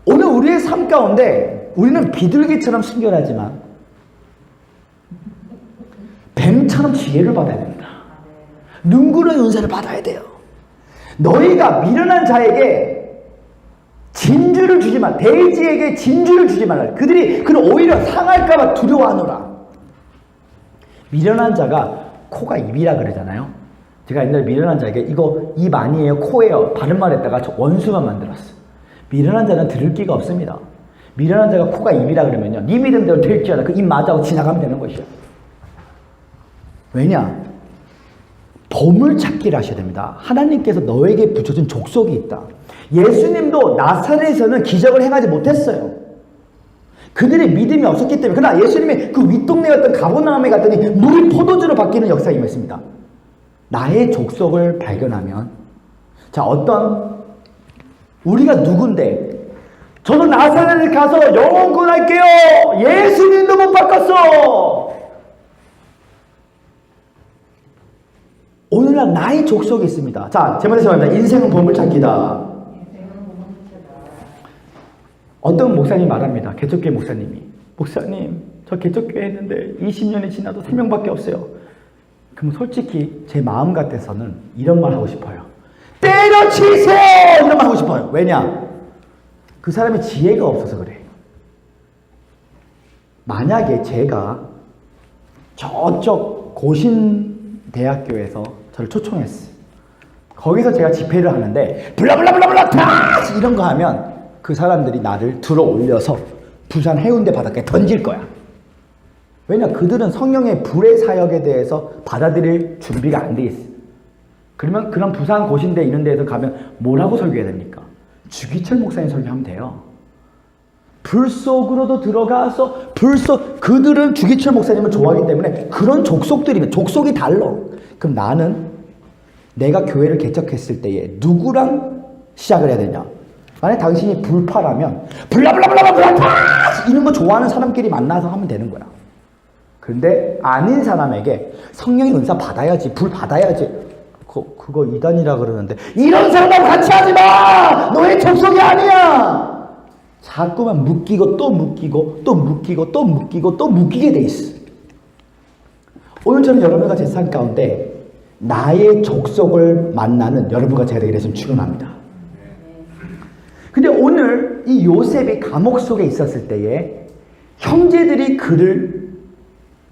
오늘 우리의 삶 가운데 우리는 비둘기처럼 순결하지만 뱀처럼 지혜를 받아야 됩니다. 능구렁의 은사를 받아야 돼요. 너희가 미련한 자에게 진주를 주지 마. 돼지에게 진주를 주지 말라. 그들이 그는 오히려 상할까봐 두려워하노라. 미련한 자가 코가 입이라 그러잖아요. 제가 옛날에 미련한 자에게 이거 입 아니에요, 코예요 바른 말 했다가 저 원수만 만들었어요. 미련한 자는 들을 기가 없습니다. 미련한 자가 코가 입이라 그러면요, 네 믿음대로 될지어다 그 입 맞아고 지나가면 되는 것이요. 왜냐? 보물찾기를 하셔야 됩니다. 하나님께서 너에게 붙여준 족속이 있다. 예수님도 나사렛에서는 기적을 행하지 못했어요. 그들의 믿음이 없었기 때문에. 그러나 예수님이 그 윗동네 갔던 가버나움에 갔더니 물이 포도주로 바뀌는 역사가 임했습니다. 나의 족속을 발견하면, 자, 우리가 누군데, 저도 나사렛에 가서 영혼 구원할게요. 예수님도 못 바꿨어. 오늘날 나의 족속이 있습니다. 자, 제목에서 말합니다. 인생은 보물찾기다. 어떤 목사님이 말합니다. 개척교회 목사님이. 목사님, 저 개척교회 했는데 20년이 지나도 3명밖에 없어요. 그럼 솔직히 제 마음 같아서는 이런 말 하고 싶어요. 때려치세요! 이런 말 하고 싶어요. 왜냐? 그 사람이 지혜가 없어서 그래. 만약에 제가 저쪽 고신대학교에서 저를 초청했어. 거기서 제가 집회를 하는데 블라블라블라블라 다 이런 거 하면 그 사람들이 나를 들어 올려서 부산 해운대 바닷가에 던질 거야. 왜냐? 그들은 성령의 불의 사역에 대해서 받아들일 준비가 안 돼 있어. 그러면 그런 부산 고신대 이런 데에서 가면 뭐라고 설교해야 됩니까? 주기철 목사님 설교하면 돼요. 불 속으로도 들어가서 그들은 주기철 목사님을 좋아하기 때문에 그런 족속들이면 족속이 달라. 그럼 나는 내가 교회를 개척했을 때에 누구랑 시작을 해야 되냐? 만약 당신이 불파라면 블라블라블라블라 이런 거 좋아하는 사람끼리 만나서 하면 되는 거야. 그런데 아닌 사람에게 성령의 은사 받아야지, 불 받아야지. 그거 이단이라 그러는데 이런 사람하고 같이 하지 마! 너의 족속이 아니야! 자꾸만 묶이고 또 묶이고 또 묶이고 또 묶이고 또 묶이게 돼 있어. 오늘 저는 여러분과 제 삶 가운데 나의 족속을 만나는 여러분과 제가 되게 됐으면 축원합니다. 근데 오늘 이 요셉이 감옥 속에 있었을 때에 형제들이 그를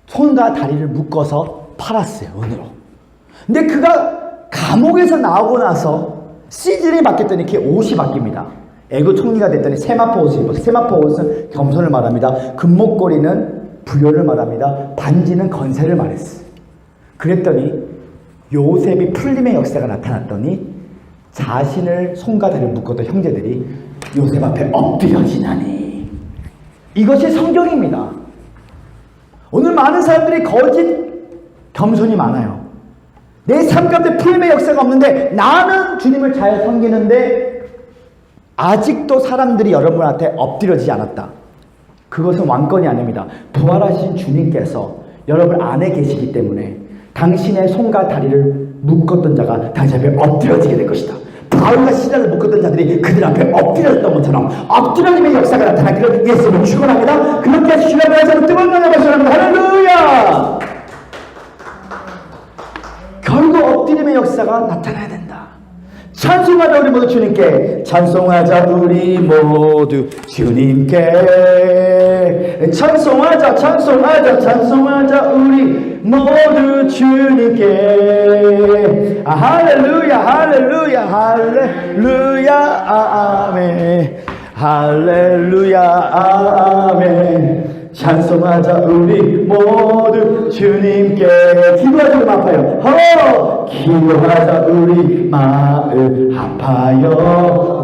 손과 다리를 묶어서 팔았어요, 은으로. 근데 그가 감옥에서 나오고 나서 시즌이 바뀌었더니 그게 옷이 바뀝니다. 애국 총리가 됐더니 세마포 옷을 입었어요. 세마포 옷은 겸손을 말합니다. 금목걸이는 부여를 말합니다. 반지는 건세를 말했어요. 그랬더니 요셉이 풀림의 역사가 나타났더니 자신을 손과 다리를 묶었던 형제들이 요셉 앞에 엎드려지나니. 이것이 성경입니다. 오늘 많은 사람들이 거짓 겸손이 많아요. 내 삶 가운데 풀림의 역사가 없는데 나는 주님을 잘 섬기는데 아직도 사람들이 여러분한테 엎드려지지 않았다. 그것은 왕권이 아닙니다. 부활하신 주님께서 여러분 안에 계시기 때문에 당신의 손과 다리를 묶었던 자가 당신 앞에 엎드려지게 될 것이다. 바울과 시라를 묶었던 자들이 그들 앞에 엎드렸던 것처럼 엎드려짐의 역사가 나타나기를 예수님을 축원합니다. 그렇게 주님의 말씀을 뜨거운 눈에 발전합니다. 할렐루야! 결국 엎드림의 역사가 나타나야 된다. 찬송하자 우리 모두 주님께. 찬송하자 우리 모두 주님께. 찬송하자 찬송하자 찬송하자 우리 모두 주님께. 할렐루야 할렐루야 할렐루야 아멘. 할렐루야 아멘. 찬송하자 우리 모두 주님께. 기도하지 마아파요. 기도하자 우리 마음 아파요.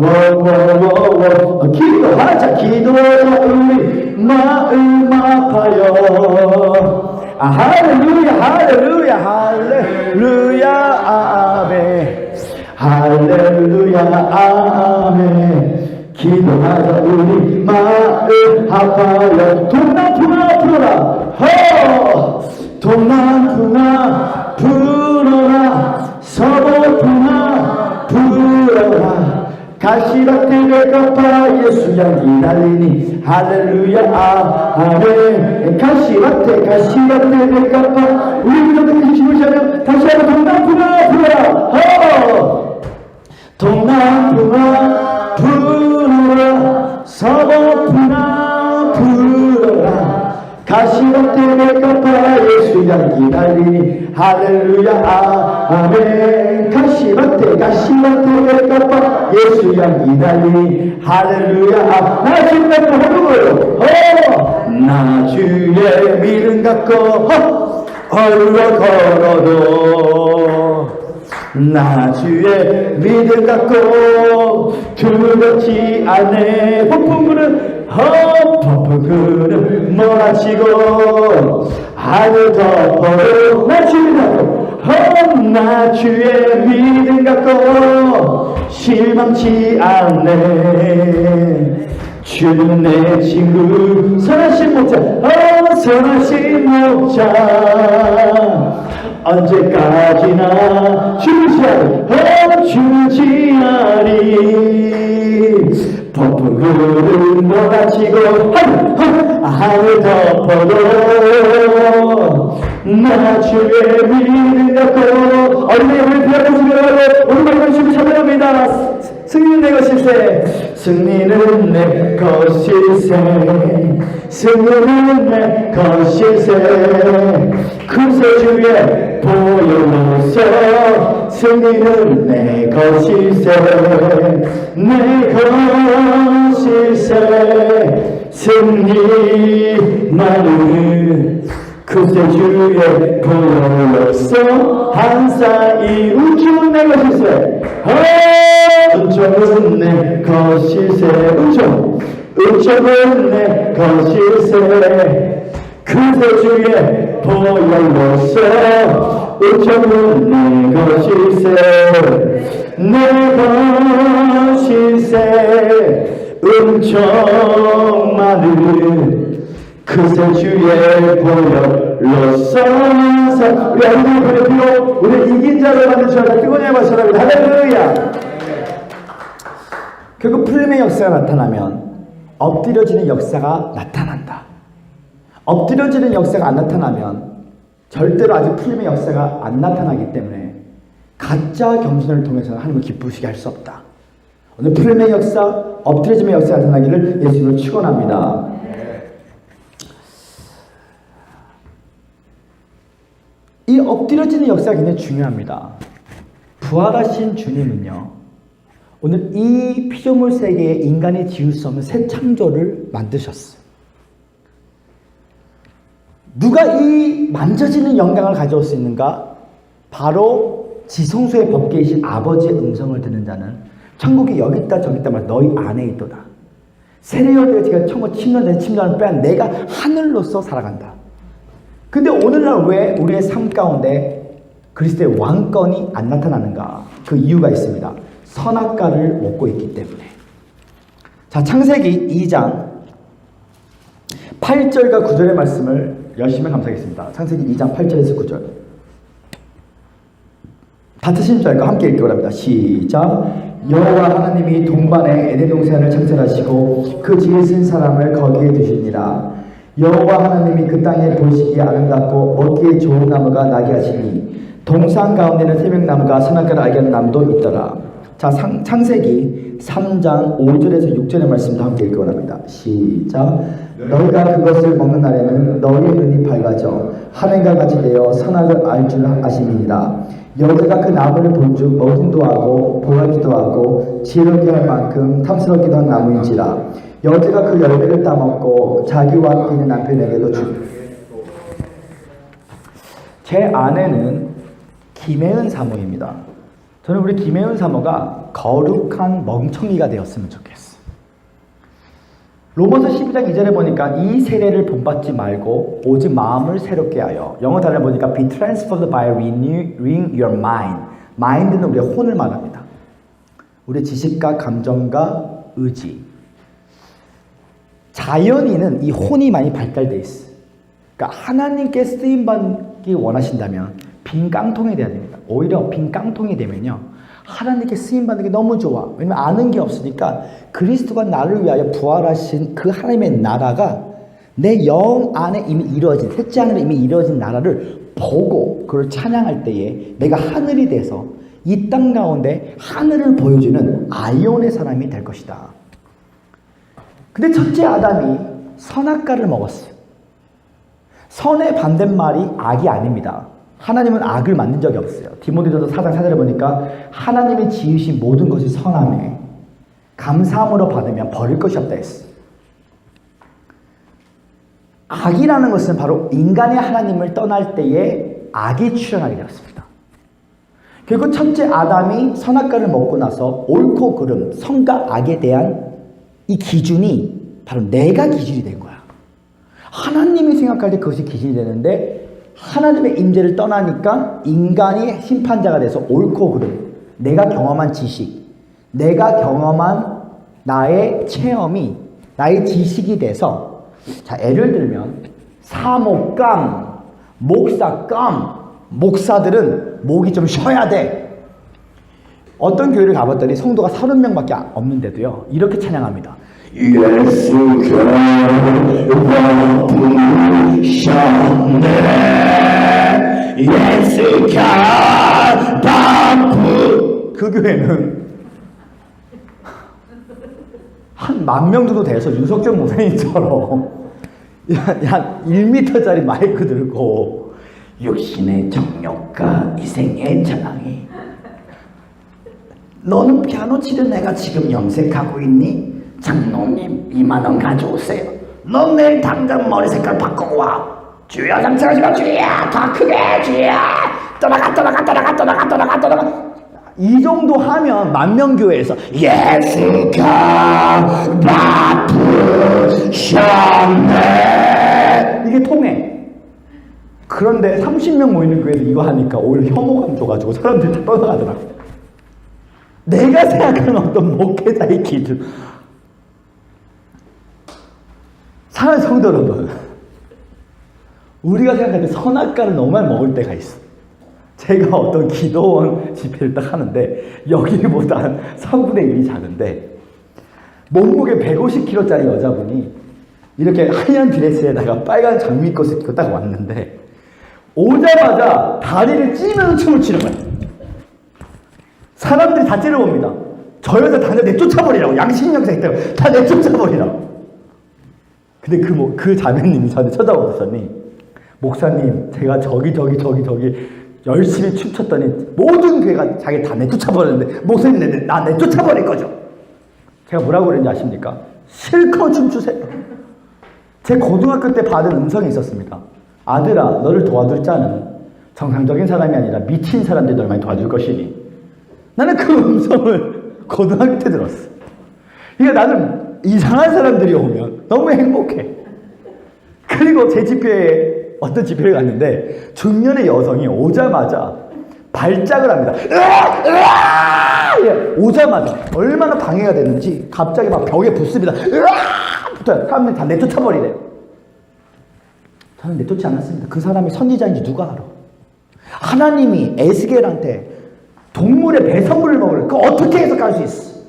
워워워워. 기도하자 기도하자 우리 마음 아파요. 할렐루야 할렐루야 할렐루야 아멘. 할렐루야 아멘. 기도하자 우리 마음 아파요. 동남풍아 불어라. 동남풍아 불어라. 서북풍아 불어라. 가시밭에 갚아 예수 향기 날리니. 할렐루야 아멘. 가시밭에 갚아 우리 그들이 주무시면 다시 한번 동남풍아 불어라. 동남풍아 불어라. 서북풍아 불어라. 가시밭에 갚아 예수 향기 날리니. 할렐루야 아멘. 가시밭에 갚아 예수 향기 날리니. 할렐루야 나 주님 갖고 하는 거예요. 나 주의 믿음 갖고 얼로 걸어도 나 주의 믿음 갖고 두렵지 않네. 폭풍구는 폭풍구는 몰아치고 하늘 덮어도 나 주의 갖고 나 주의 믿음 갖고 실망치 않네. 주는 내 친구 선하신 목자. 선하신 목자. 언제까지나 주지 아니. 폭풍구를 몰아치고 하늘 덮어도 나 주의 믿음 갖고 어린이를 비하면서 오늘만 주님 찬양합니다. 승리는 내 것일세. 승리는 내 것일세. 승리는 내 것일세. 금세 주의 보혈로서 승리는 내 것일세. 내 것일세. 승리만은 그새 주의 보혈로서 한사이 우주는 내 것일세. 은총은 내 것일세. 은총은 내 것일세. 그새 주의 보혈로서 은총은 내 것일세. 내가 신세 엄청 많은 그새 주의 보혈로서 우리 하나님의 피로 우리 이긴 자로 만드셔서 뜨거운 열과 사랑을 할렐루야. 결국 풀림의 역사가 나타나면 엎드려지는 역사가 나타난다. 엎드려지는 역사가 안 나타나면 절대로 아직 풀림의 역사가 안 나타나기 때문에 가짜 겸손을 통해서는 하나님을 기쁘시게 할 수 없다. 오늘 풀림의 역사, 엎드려짐의 역사가 나타나기를 예수님으로 축원합니다. 이 엎드려지는 역사가 굉장히 중요합니다. 부활하신 주님은요, 오늘 이 피조물 세계에 인간이 지을 수 없는 새 창조를 만드셨어요. 누가 이 만져지는 영광을 가져올 수 있는가? 바로 지성소의 법계이신 아버지의 음성을 듣는 자는 천국이 여기 있다 저기 있다 말 너희 안에 있도다. 세례요한때가 제가 천국 침략된 침략을 빼앗 내가 하늘로서 살아간다. 근데 오늘날 왜 우리의 삶 가운데 그리스도의 왕권이 안 나타나는가? 그 이유가 있습니다. 선악과를 먹고 있기 때문에. 자, 창세기 2장 8절과 9절의 말씀을 열심히 감사하겠습니다. 창세기 2장 8절에서 9절. 같으신 줄 알고 함께 읽기 바랍니다. 시작. 여호와 하나님이 동반에 에덴 동산을 창설하시고 그 지으신 사람을 거기에 두시니라. 여호와 하나님이 그 땅에 보시기에 아름답고 먹기에 좋은 나무가 나게 하시니 동산 가운데는 생명나무가 선악과를 알게 하는 나무도 있더라. 자, 창세기 3장 5절에서 6절의 말씀도 함께 읽기 원합니다. 시작. 너희가 그것을 먹는 날에는 너희의 눈이 밝아져 하늘과 같이 되어 선악을 알 줄 아심이니라. 여자가 그 나무를 본즉 먹음도 하고 보하기도 하고 지혜롭게 할 만큼 탐스럽기도 한 나무인지라. 여자가 그 열매를 따먹고 자기와 함께 있는 남편에게도 주고. 제 아내는 김혜은 사모입니다. 저는 우리 김혜은 사모가 거룩한 멍청이가 되었으면 좋겠어. 로마서 12장 2절에 보니까 이 세례를 본받지 말고 오직 마음을 새롭게 하여, 영어 단어를 보니까 be transformed by renewing your mind. mind는 우리의 혼을 말합니다. 우리의 지식과 감정과 의지. 자연인은 이 혼이 많이 발달되어 있어. 그러니까 하나님께 쓰임받기 원하신다면 빈 깡통이 돼야 됩니다. 오히려 빈 깡통이 되면요, 하나님께 쓰임받는 게 너무 좋아. 왜냐면 아는 게 없으니까 그리스도가 나를 위하여 부활하신 그 하나님의 나라가 내 영 안에 이미 이루어진, 셋째 하늘에 이미 이루어진 나라를 보고 그걸 찬양할 때에 내가 하늘이 돼서 이 땅 가운데 하늘을 보여주는 아이온의 사람이 될 것이다. 근데 첫째 아담이 선악과를 먹었어요. 선의 반대말이 악이 아닙니다. 하나님은 악을 만든 적이 없어요. 디모데전서 4장 4절에 보니까 하나님이 지으신 모든 것이 선하네. 감사함으로 받으면 버릴 것이 없다 했어. 악이라는 것은 바로 인간의 하나님을 떠날 때에 악이 출현하게 되었습니다. 결국 첫째 아담이 선악과를 먹고 나서 옳고 그름, 선과 악에 대한 이 기준이 바로 내가 기준이 된 거야. 하나님이 생각할 때 그것이 기준이 되는데 하나님의 임재를 떠나니까 인간이 심판자가 돼서 옳고 그름, 내가 경험한 지식, 내가 경험한 나의 체험이 나의 지식이 돼서, 자, 예를 들면 사목감, 목사감, 목사들은 목이 좀 쉬어야 돼. 어떤 교회를 가봤더니 성도가 30명밖에 없는데도요, 이렇게 찬양합니다. 예수가 와부셨네, 예수가 바쁘. 그 교회는 한 10,000명 정도 돼서 윤석열 목사님처럼 한 1m짜리 마이크 들고 육신의 정욕과 이생의 자랑이, 너는 피아노 치던 내가 지금 염색하고 있니? 장로님 20,000원 가져오세요. 넌 내일 당장 머리 색깔 바꾸고 와. 주여 장사하시고 주여 더 크게 주여 떠나가. 이 정도 하면 10,000명 교회에서 예수가 바쁘셨네 이게 통해. 그런데 30명 모이는 교회에서 이거 하니까 오히려 혐오감 줘가지고 사람들이 다 떠나가더라고요. 내가 생각하는 어떤 목회자의 기준. 사랑하는 성도 여러분, 우리가 생각할 때 선악과를 너무 많이 먹을 때가 있어. 제가 어떤 기도원 집회를 딱 하는데 여기보다 한 3분의 1이 작은데 몸무게 150kg짜리 여자분이 이렇게 하얀 드레스에다가 빨간 장미꽃을 입고 딱 왔는데 오자마자 다리를 찌면서 춤을 추는 거야. 사람들이 다 째려봅니다. 저 여자 당장 내쫓아버리라고. 양심영사 있다고 다 내쫓아버리라고. 근데 그 자매님이 저한테 쳐다보더니 목사님 제가 저기 열심히 춤췄더니 모든 교회가 자기 다 내쫓아버렸는데 목사님 나 내쫓아버릴 거죠. 제가 뭐라고 그랬는지 아십니까? 실컷 춤추세요. 제 고등학교 때 받은 음성이 있었습니다. 아들아 너를 도와줄 자는 정상적인 사람이 아니라 미친 사람들이 널 많이 도와줄 것이니. 나는 그 음성을 고등학교 때 들었어. 그러니까 나는 이상한 사람들이 오면 너무 행복해. 그리고 제 집회에 어떤 집회를 갔는데 중년의 여성이 오자마자 발작을 합니다. 으아! 으아! 오자마자 얼마나 방해가 됐는지 갑자기 막 벽에 붙습니다. 으아! 붙어요. 사람들이 다 내쫓아버리래요. 저는 내쫓지 않았습니다. 그 사람이 선지자인지 누가 알아? 하나님이 에스겔한테 동물의 배설물을 먹으래. 그거 어떻게 해석할 수 있어?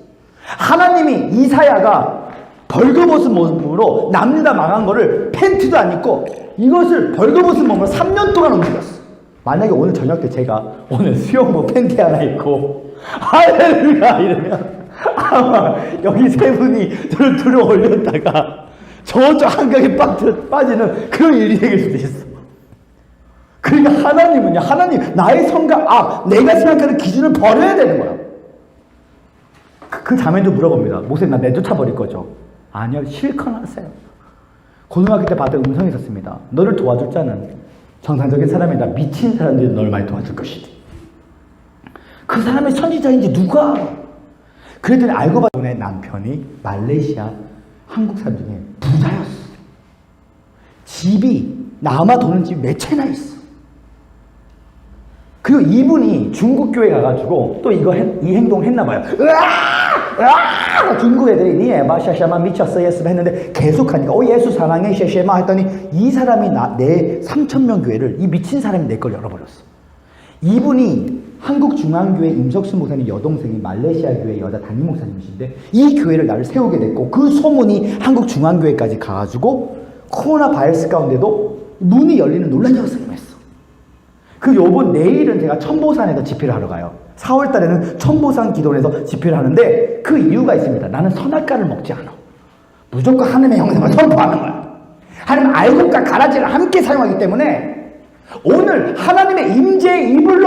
하나님이 이사야가 벌거벗은 몸으로 남유다 망한 거를 팬티도 안 입고 이것을 벌거벗은 몸으로 3년 동안 움직였어. 만약에 오늘 저녁 때 제가 오늘 수영복 팬티 하나 입고 할렐루야 이러면 아마 여기 세 분이 저를 들어 올렸다가 저쪽 한강에 빠지는 그런 일이 생길 수도 있어. 그러니까 하나님은요, 하나님 나의 성과 악, 내가 생각하는 기준을 버려야 되는 거야. 그 자매도 물어봅니다. 목사님 나 내쫓아버릴 거죠? 아니요, 실컷 하세요. 고등학교 때 받은 음성이 있었습니다. 너를 도와줄 자는 정상적인 사람이 아니라 미친 사람들이 널 많이 도와줄 것이지. 그 사람의 선지자인지 누가 알아? 그랬더니 알고 봤더니 남편이 말레이시아 한국 사람 중에 부자였어. 집이 남아 도는 집이 몇 채나 있어. 그리고 이분이 중국 교회 가가지고 또 이 행동을 했나봐요. 중국 애들이 니 에바 샤샤마 미쳤어 예스 했는데 계속하니까 예수 사랑해 샤샤마 했더니 이 사람이 내 3,000명 교회를 이 미친 사람이 내 걸 열어버렸어. 이분이 한국중앙교회 임석수 목사님 여동생이 말레이시아 교회 여자 담임 목사님이신데 이 교회를 나를 세우게 됐고 그 소문이 한국중앙교회까지 가가지고 코로나 바이러스 가운데도 문이 열리는 논란이 발생했어. 그 요번 내일은 제가 천보산에서 집회를 하러 가요. 4월 달에는 천보산 기도원에서 집회를 하는데 그 이유가 있습니다. 나는 선악과를 먹지 않아. 무조건 하나님의 형상을 선포하는 거야. 하나님 알곡과 가라지를 함께 사용하기 때문에 오늘 하나님의 임재의 이불로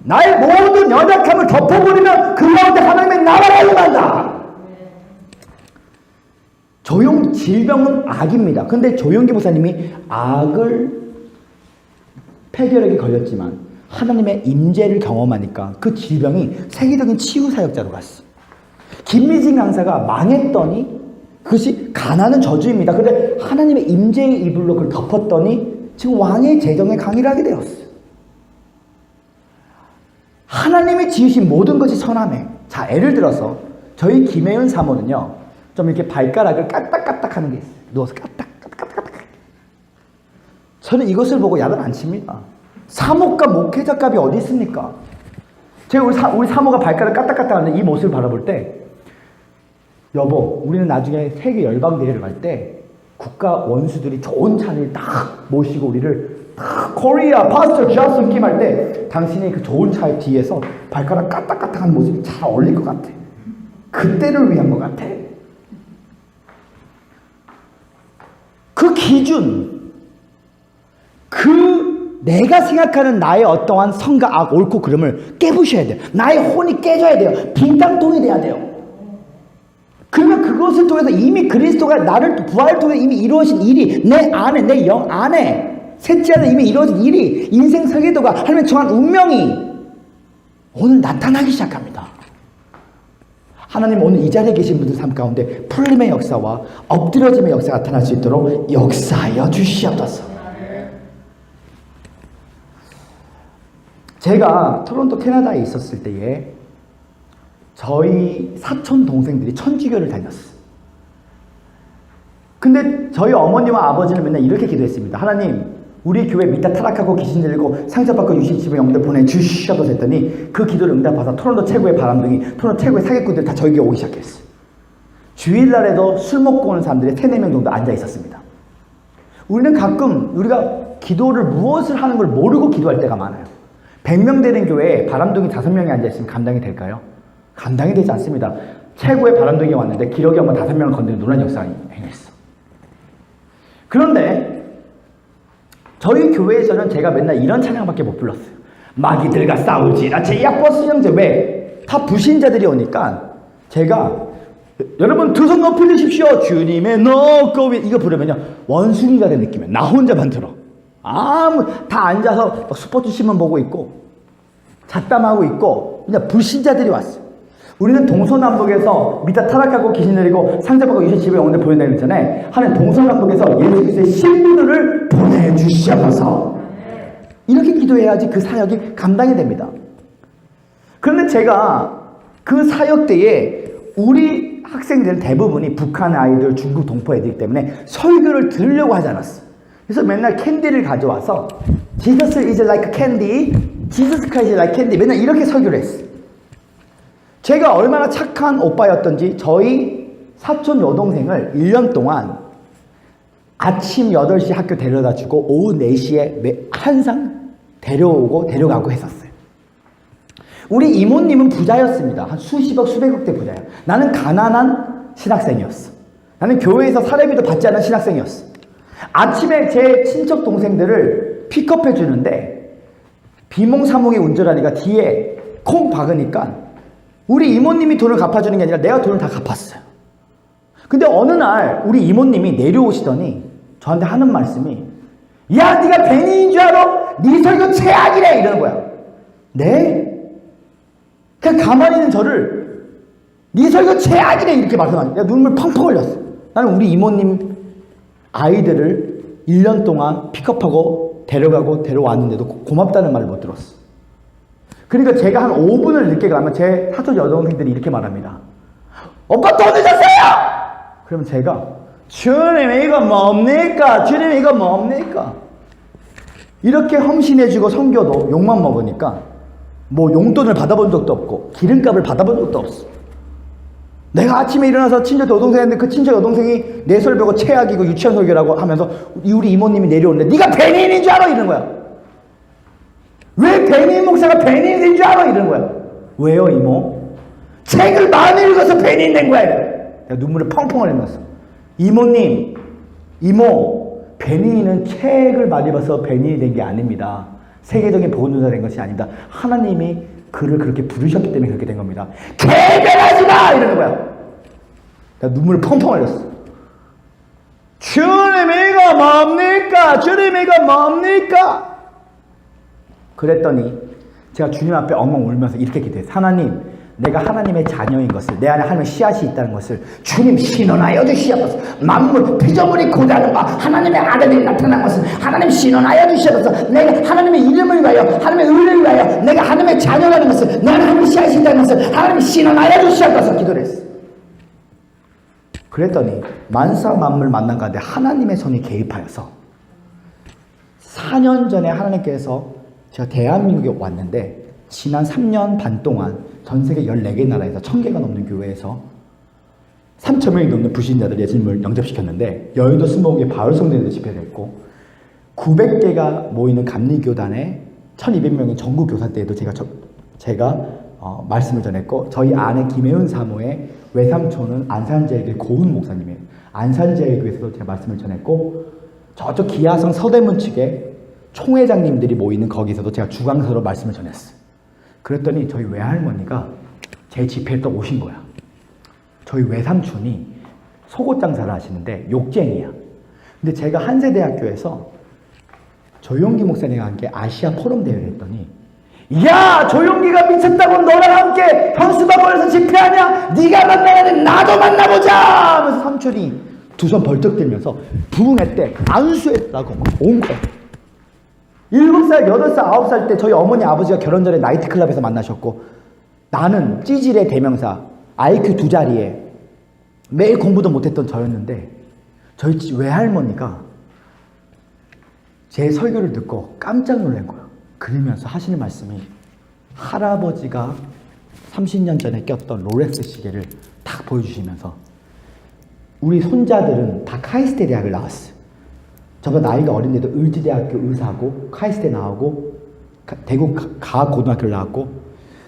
나의 모든 연약함을 덮어버리면 그 가운데 하나님의 나라가 임한다. 질병은 악입니다. 근데 조용기 목사님이 악을 폐결핵에 걸렸지만 하나님의 임재를 경험하니까 그 질병이 세계적인 치유 사역자로 갔어. 김미진 강사가 망했더니 그것이 가난은 저주입니다. 그런데 하나님의 임재의 이불로 그걸 덮었더니 지금 왕의 재정에 강의를 하게 되었어요. 하나님이 지으신 모든 것이 선함에. 자, 예를 들어서 저희 김혜은 사모는요 좀 이렇게 발가락을 까딱까딱 하는 게 있어요. 누워서 까딱까딱. 저는 이것을 보고 약을 안 칩니다. 사모과 목회자 값이 어디 있습니까? 제가 우리 사모가 발가락 까딱까딱 하는 이 모습을 바라볼 때 여보, 우리는 나중에 세계 열방대회를 갈 때 국가 원수들이 좋은 차를 딱 모시고 우리를 딱 코리아 파스터 자슨 김할 때 당신이 그 좋은 차의 뒤에서 발가락 까딱까딱한 모습이 잘 어울릴 것 같아. 그때를 위한 것 같아. 그 기준, 내가 생각하는 나의 어떠한 성과 악, 옳고 그름을 깨부셔야 돼요. 나의 혼이 깨져야 돼요. 빈땅통이 돼야 돼요. 그러면 그것을 통해서 이미 그리스도가 나를 부활을 통해 이미 이루어진 일이 내 안에, 내 영 안에 셋째 안에 이미 이루어진 일이 인생 설계도가 하나님의 정한 운명이 오늘 나타나기 시작합니다. 하나님 오늘 이 자리에 계신 분들 삶 가운데 풀림의 역사와 엎드려짐의 역사가 나타날 수 있도록 역사하여 주시옵소서. 제가 토론토 캐나다에 있었을 때에 저희 사촌 동생들이 천주교를 다녔어. 근데 저희 어머니와 아버지는 맨날 이렇게 기도했습니다. 하나님, 우리 교회 밑에 타락하고 귀신 들리고 상처받고 유신집에 영들 보내주셔서 했더니 그 기도를 응답받아 토론토 최고의 바람둥이, 토론토 최고의 사기꾼들이 다 저에게 오기 시작했어요. 주일날에도 술 먹고 오는 사람들이 3-4명 정도 앉아 있었습니다. 우리는 가끔 우리가 기도를 무엇을 하는 걸 모르고 기도할 때가 많아요. 100명 되는 교회에 바람둥이 5명이 앉아있으면 감당이 될까요? 감당이 되지 않습니다. 최고의 바람둥이가 왔는데 기러기 엄마 5명을 건드리는 놀란 역사가 행했어. 그런데 저희 교회에서는 제가 맨날 이런 찬양밖에 못 불렀어요. 마귀들과 싸우지라 제약버스 형제. 왜? 다 불신자들이 오니까 제가 여러분 두 손 높이 드십시오. 주님의 너꺼 이거 부르면요 원숭이가 된 느낌이에요. 나 혼자만 들어. 다 앉아서 스포츠 신문 보고 있고 잡담하고 있고 그냥 불신자들이 왔어요. 우리는 동서남북에서 밑에 타락하고 귀신 내리고 상처받고 유신 집에 오는데 보내기 전에 하나님 동서남북에서 예수 그리스도의 신부들을 보내주셔서 이렇게 기도해야지 그 사역이 감당이 됩니다. 그런데 제가 그 사역 때에 우리 학생들은 대부분이 북한 아이들, 중국 동포 애들이기 때문에 설교를 들으려고 하지 않았어. 그래서 맨날 캔디를 가져와서 Jesus is like candy, Jesus Christ is like candy 맨날 이렇게 설교를 했어. 제가 얼마나 착한 오빠였던지 저희 사촌 여동생을 1년 동안 아침 8시 학교 데려다 주고 오후 4시에 항상 데려오고 데려가고 했었어요. 우리 이모님은 부자였습니다. 한 수십억 수백억대 부자예요. 나는 가난한 신학생이었어. 나는 교회에서 사례비도 받지 않은 신학생이었어. 아침에 제 친척 동생들을 픽업해 주는데 비몽사몽이 운전하니까 뒤에 콩 박으니까 우리 이모님이 돈을 갚아주는 게 아니라 내가 돈을 다 갚았어요. 근데 어느 날 우리 이모님이 내려오시더니 저한테 하는 말씀이 야 네가 벤인인 줄 알아? 네 설교 최악이래 이러는 거야. 네? 그냥 가만히 있는 저를 네 설교 최악이래 이렇게 말씀하니까 내가 눈물 펑펑 흘렸어. 나는 우리 이모님 아이들을 1년 동안 픽업하고 데려가고 데려왔는데도 고맙다는 말을 못 들었어. 그러니까 제가 한 5분을 늦게 가면 제 사촌 여동생들이 이렇게 말합니다. 오빠 또 늦었어요! 그러면 제가 주님 이거 뭡니까? 주님 이거 뭡니까? 이렇게 헌신해주고 섬겨도 욕만 먹으니까 뭐 용돈을 받아본 적도 없고 기름값을 받아본 적도 없어. 내가 아침에 일어나서 친척 여동생인데 그 친척 여동생이 내 설교가 최악이고 유치한 설교라고 하면서 우리 이모님이 내려오는데 네가 벤인인 줄 알아? 이러는 거야. 왜 베닌 목사가 벤인이 된 줄 알아? 이러는 거야. 왜요 이모? 책을 많이 읽어서 벤인 된 거야. 내가 눈물을 펑펑 흘리면서 이모님, 이모, 벤인은 책을 많이 봐서 벤인이 된 게 아닙니다. 세계적인 복음전사 된 것이 아닙니다. 하나님이 그를 그렇게 부르셨기 때문에 그렇게 된 겁니다. 개별하지 마! 이러는 거야. 내가 눈물을 펑펑 흘렸어. 주님 이거 뭡니까? 주님 이거 뭡니까? 그랬더니 제가 주님 앞에 엉엉 울면서 이렇게 기도했어요. 하나님, 내가 하나님의 자녀인 것을, 내 안에 하나님의 씨앗이 있다는 것을 주님 신원하여 주시옵소서. 만물 피조물이 고대하는 바 하나님의 아들이 나타난 것을 하나님 신원하여 주시옵소서. 내가 하나님의 이름을 위하여 하나님의 의를 위하여 내가 하나님의 자녀라는 것을, 내 안에 하나님의 씨앗이 있다는 것을 하나님 신원하여 주시옵소서 기도를 했어요. 그랬더니 만사 만물 만난 가운데 하나님의 손이 개입하여서 4년 전에 하나님께서 제가 대한민국에 왔는데 지난 3년 반 동안 전 세계 14개 나라에서 1000개가 넘는 교회에서 3,000명이 넘는 불신자들 예수님을 영접시켰는데 여의도 스모그의 바울성대에도 집회를 했고 900개가 모이는 감리교단에 1200명의 전국교사 때에도 제가 말씀을 전했고 저희 아내 김혜은 사모의 외삼촌은 안산제일교회 고은 목사님이에요. 안산제일교회에서도 제가 말씀을 전했고 저쪽 기아성 서대문 측에 총회장님들이 모이는 거기서도 제가 주강서로 말씀을 전했어요. 그랬더니 저희 외할머니가 제 집회에 또 오신 거야. 저희 외삼촌이 속옷 장사를 하시는데 욕쟁이야. 근데 제가 한세대학교에서 조용기 목사님과 함께 아시아 포럼 대회를 했더니 야 조용기가 미쳤다고 너랑 함께 현수막원에서 집회하냐? 네가 만나야 돼. 나도 만나보자 하면서 삼촌이 두 손 벌떡 들면서 부흥회 때 안수했다고 막 온 거야. 7살, 8살, 9살 때 저희 어머니 아버지가 결혼 전에 나이트클럽에서 만나셨고 나는 찌질의 대명사, IQ 2자리에 매일 공부도 못했던 저였는데 저희 외할머니가 제 설교를 듣고 깜짝 놀란 거예요. 그러면서 하시는 말씀이 할아버지가 30년 전에 꼈던 롤렉스 시계를 딱 보여주시면서 우리 손자들은 다 카이스트 대학을 나왔어요. 저보다 나이가 어린데도 을지대학교 의사하고 카이스트 나오고 대구 가학고등학교를 나왔고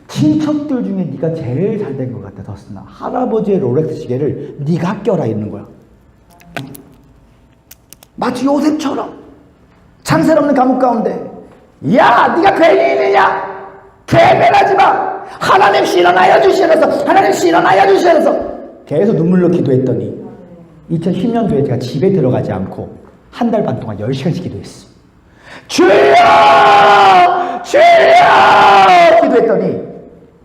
친척들 중에 네가 제일 잘 된 것 같아 더스나 할아버지의 롤렉스 시계를 네가 껴라 이러는 거야. 마치 요셉처럼 창살 없는 감옥 가운데 야 네가 괜히 있느냐 개변하지 마 하나님 일어나여 주시옵소서 하나님 일어나여 주시옵소서 계속 눈물로 기도했더니 2010년도에 제가 집에 들어가지 않고 한 달 반 동안 10시간씩 기도했어. 주여 주여 기도했더니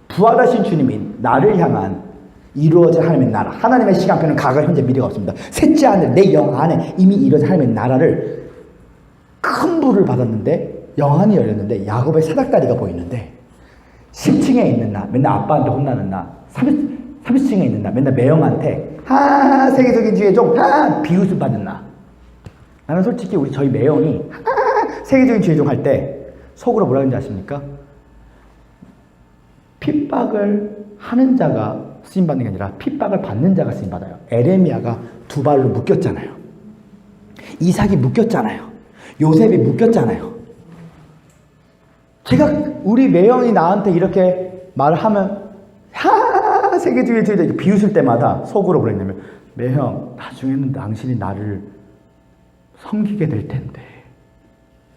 부활하신 주님이 나를 향한 이루어진 하나님의 나라 하나님의 시간표는 과거 현재 미래가 없습니다. 셋째 하늘 내 영 안에 이미 이루어진 하나님의 나라를 큰 불을 받았는데 영안이 열렸는데 야곱의 사닥다리가 보이는데 10층에 있는 나 맨날 아빠한테 혼나는 나 30층에 있는 나 맨날 매형한테 세계적인 주의 종 비웃음 받는 나 나는 솔직히 저희 매형이 세계적인 주의 종 할 때 속으로 뭐라 그런지 아십니까? 핍박을 하는 자가 쓰임받는 게 아니라 핍박을 받는 자가 쓰임받아요. 에레미야가 두 발로 묶였잖아요. 이삭이 묶였잖아요. 요셉이 묶였잖아요. 제가 우리 매형이 나한테 이렇게 말을 하면 세계주의 이렇게 비웃을 때마다 속으로 그랬냐면 매형 나중에는 당신이 나를 섬기게 될 텐데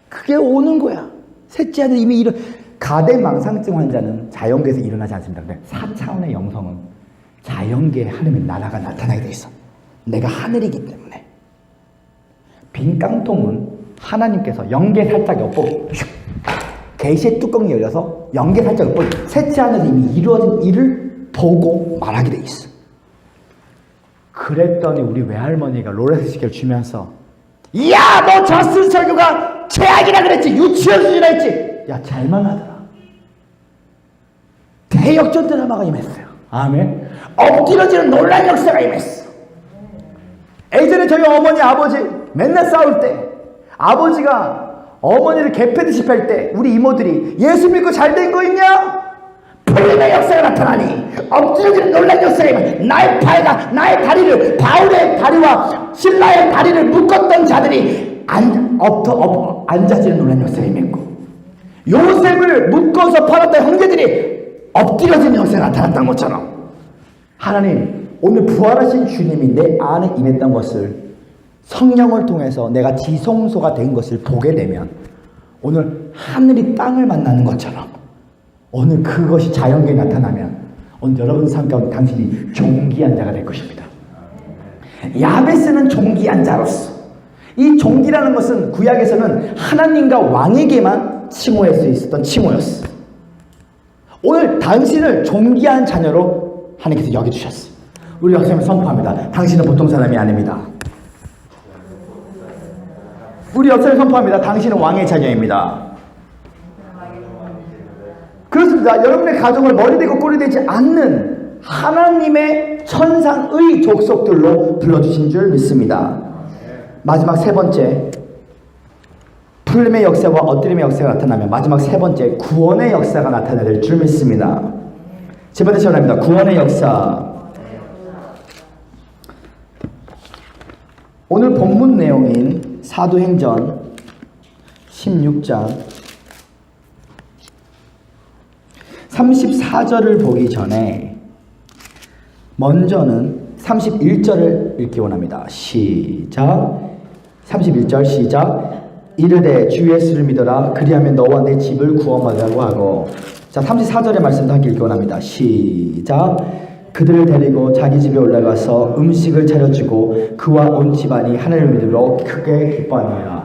그게 오는 거야. 셋째 아들 이미 가대망상증 환자는 자연계에서 일어나지 않습니다. 근데 4차원의 영성은 자연계에 하나님의 나라가 나타나게 돼 있어. 내가 하늘이기 때문에. 빈 깡통은 하나님께서 영계 살짝 엿보기 계시의 뚜껑이 열려서 영계 살짝 엿보기 셋째 하늘이 이미 이루어진 일을 보고 말하게 돼 있어. 그랬더니 우리 외할머니가 롤렉스 시계를 주면서 야 너 저스 설교가 최악이라 그랬지 유치원 수준이라 했지 야 잘만 하더라. 대역전 드라마가 임했어요. 아멘. 엎드려지는 놀란 역사가 임했어. 예전에 저희 어머니 아버지 맨날 싸울 때 아버지가 어머니를 개패듯이 팰 때 우리 이모들이 예수 믿고 잘된 거 있냐? 풀림의 역사가 나타나니 엎드려지는 놀란 역사가 임해 나의 팔과 나의 다리를 바울의 다리와 신라의 다리를 묶었던 자들이 앉아지는 놀란 역사가 임했고 요셉을 묶어서 팔았던 형제들이 엎드려지는 역사가 나타났던 것처럼 하나님 오늘 부활하신 주님이 내 안에 임했던 것을 성령을 통해서 내가 지성소가 된 것을 보게 되면 오늘 하늘이 땅을 만나는 것처럼 오늘 그것이 자연계에 나타나면 오늘 여러분 삶 가운데 당신이 존귀한 자가 될 것입니다. 야베스는 존귀한 자로서 이 존귀라는 것은 구약에서는 하나님과 왕에게만 칭호할 수 있었던 칭호였어. 오늘 당신을 존귀한 자녀로 하나님께서 여겨주셨어. 우리 역사님을 선포합니다. 당신은 보통 사람이 아닙니다. 우리 역사를 선포합니다. 당신은 왕의 자녀입니다. 그렇습니다. 여러분의 가정을 머리대고 꼬리대지 않는 하나님의 천상의 족속들로 불러주신 줄 믿습니다. 마지막 세 번째, 풀림의 역사와 엎드림의 역사가 나타나면 마지막 세 번째, 구원의 역사가 나타날 줄 믿습니다. 세 번째 시원합니다. 구원의 역사. 오늘 본문 내용인 사도행전 16장 34절을 보기 전에 먼저는 31절을 읽기 원합니다. 시작. 31절 시작. 이르되 주 예수를 믿어라 그리하면 너와 내 집을 구원받으라고 하고 자 34절의 말씀도 함께 읽기 원합니다. 시작. 그들을 데리고 자기 집에 올라가서 음식을 차려주고 그와 온 집안이 하나님을 믿음으로 크게 기뻐하니라.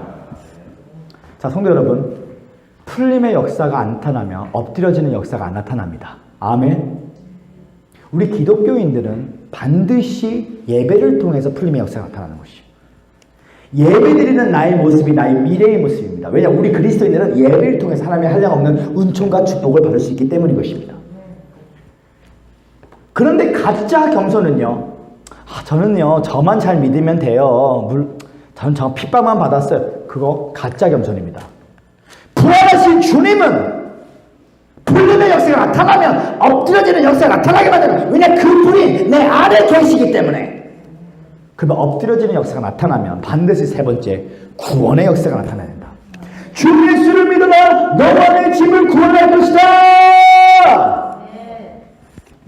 자 성도 여러분, 풀림의 역사가 안 나타나면 엎드려지는 역사가 안 나타납니다. 아멘. 우리 기독교인들은 반드시 예배를 통해서 풀림의 역사가 나타나는 것이에요. 예배드리는 나의 모습이 나의 미래의 모습입니다. 왜냐? 우리 그리스도인들은 예배를 통해서 하나님의 한량없는 은총과 축복을 받을 수 있기 때문인 것입니다. 그런데 가짜 겸손은요, 저는요 저만 잘 믿으면 돼요. 저는 저 핍박만 받았어요. 그거 가짜 겸손입니다. 부활하신 주님은 불림의 역사가 나타나면 엎드려지는 역사가 나타나게 만드는, 왜냐 그분이 내 안에 계시기 때문에. 그러면 엎드려지는 역사가 나타나면 반드시 세 번째 구원의 역사가 나타나야 된다. 주 예수를 믿으라 너와 내 집을 구원할 것이다.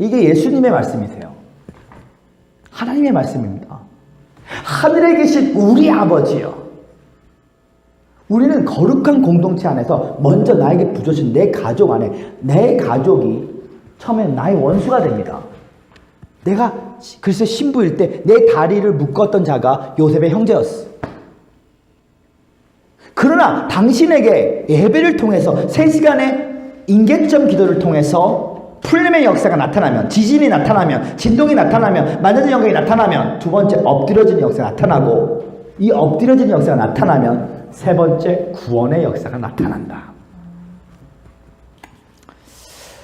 이게 예수님의 말씀이세요. 하나님의 말씀입니다. 하늘에 계신 우리 아버지요, 우리는 거룩한 공동체 안에서 먼저 나에게 부여주신 내 가족 안에, 내 가족이 처음엔 나의 원수가 됩니다. 내가 글쎄 신부일 때 내 다리를 묶었던 자가 요셉의 형제였어. 그러나 당신에게 예배를 통해서 3시간의 인계점 기도를 통해서 풀림의 역사가 나타나면, 지진이 나타나면, 진동이 나타나면, 만져진 영광이 나타나면, 두 번째 엎드려지는 역사가 나타나고, 이 엎드려지는 역사가 나타나면 세 번째 구원의 역사가 나타난다.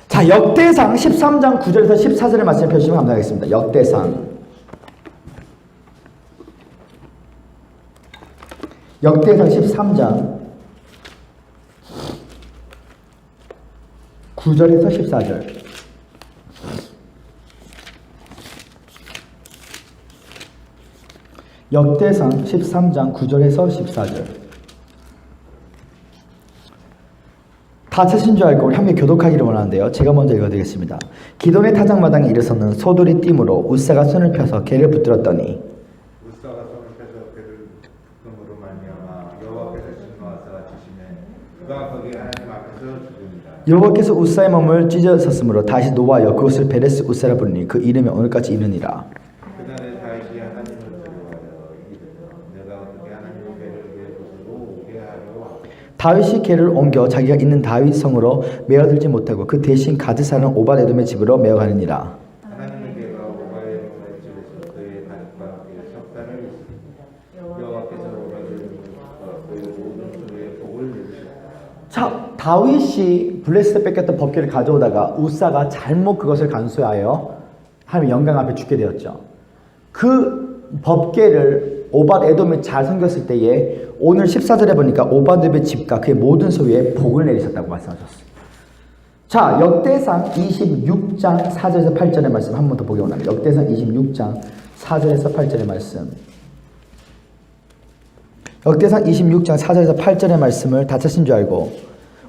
자, 역대상 13장 9절에서 14절의 말씀을 펴주시면 감사하겠습니다. 역대상 13장 9절에서 14절. 역대상 13장 9절에서 14절. 다 찾으신 줄 알고 우리 함께 교독하기를 원하는데요. 제가 먼저 읽어드리겠습니다. 기돈의 타작마당에 이르서는 소돌이 띠므로 우사가 손을 펴서 개를 붙들었더니, 우사가 손을 펴서 그를 붙음으로 말미암아 여호와께서 진노하사 치시매 그가 거기 하나님 앞에서 죽으니라. 여호와께서 우사의 몸을 찢어섰으므로 다시 노하여 그곳을 베레스 우사라 부르니 그 이름이 오늘까지 이르니라. 그날에 다윗이 하나님을 두려워하여 이르되 내가 어떻게 하나님의 배를 그 곳으로 오게 하려 하고 다윗이 개를 옮겨 자기가 있는 다윗 성으로 메어들지 못하고 그 대신 가드 사는 오바데돔의 집으로 메어가느니라. 하나님의 배가 오바데돔의 집에서 그의 가족과 함께 석 달을 있으니 여호와께서 오바데돔과 그의 모든 소유에 복을 내리셨다. 자, 다윗이 블레셋에 뺏겼던 법궤를 가져오다가 우사가 잘못 그것을 간수하여 하나님의 영광 앞에 죽게 되었죠. 그 법궤를 오밧에돔에 잘 섬겼을 때에 오늘 14절에 보니까 오밧에돔의 집과 그의 모든 소유에 복을 내리셨다고 말씀하셨어요. 자, 역대상 26장 4절에서 8절의 말씀 한 번 더 보기 원합니다. 역대상 26장 4절에서 8절의 말씀. 역대상 26장 4절에서 8절의 말씀을 다 찾으신 줄 알고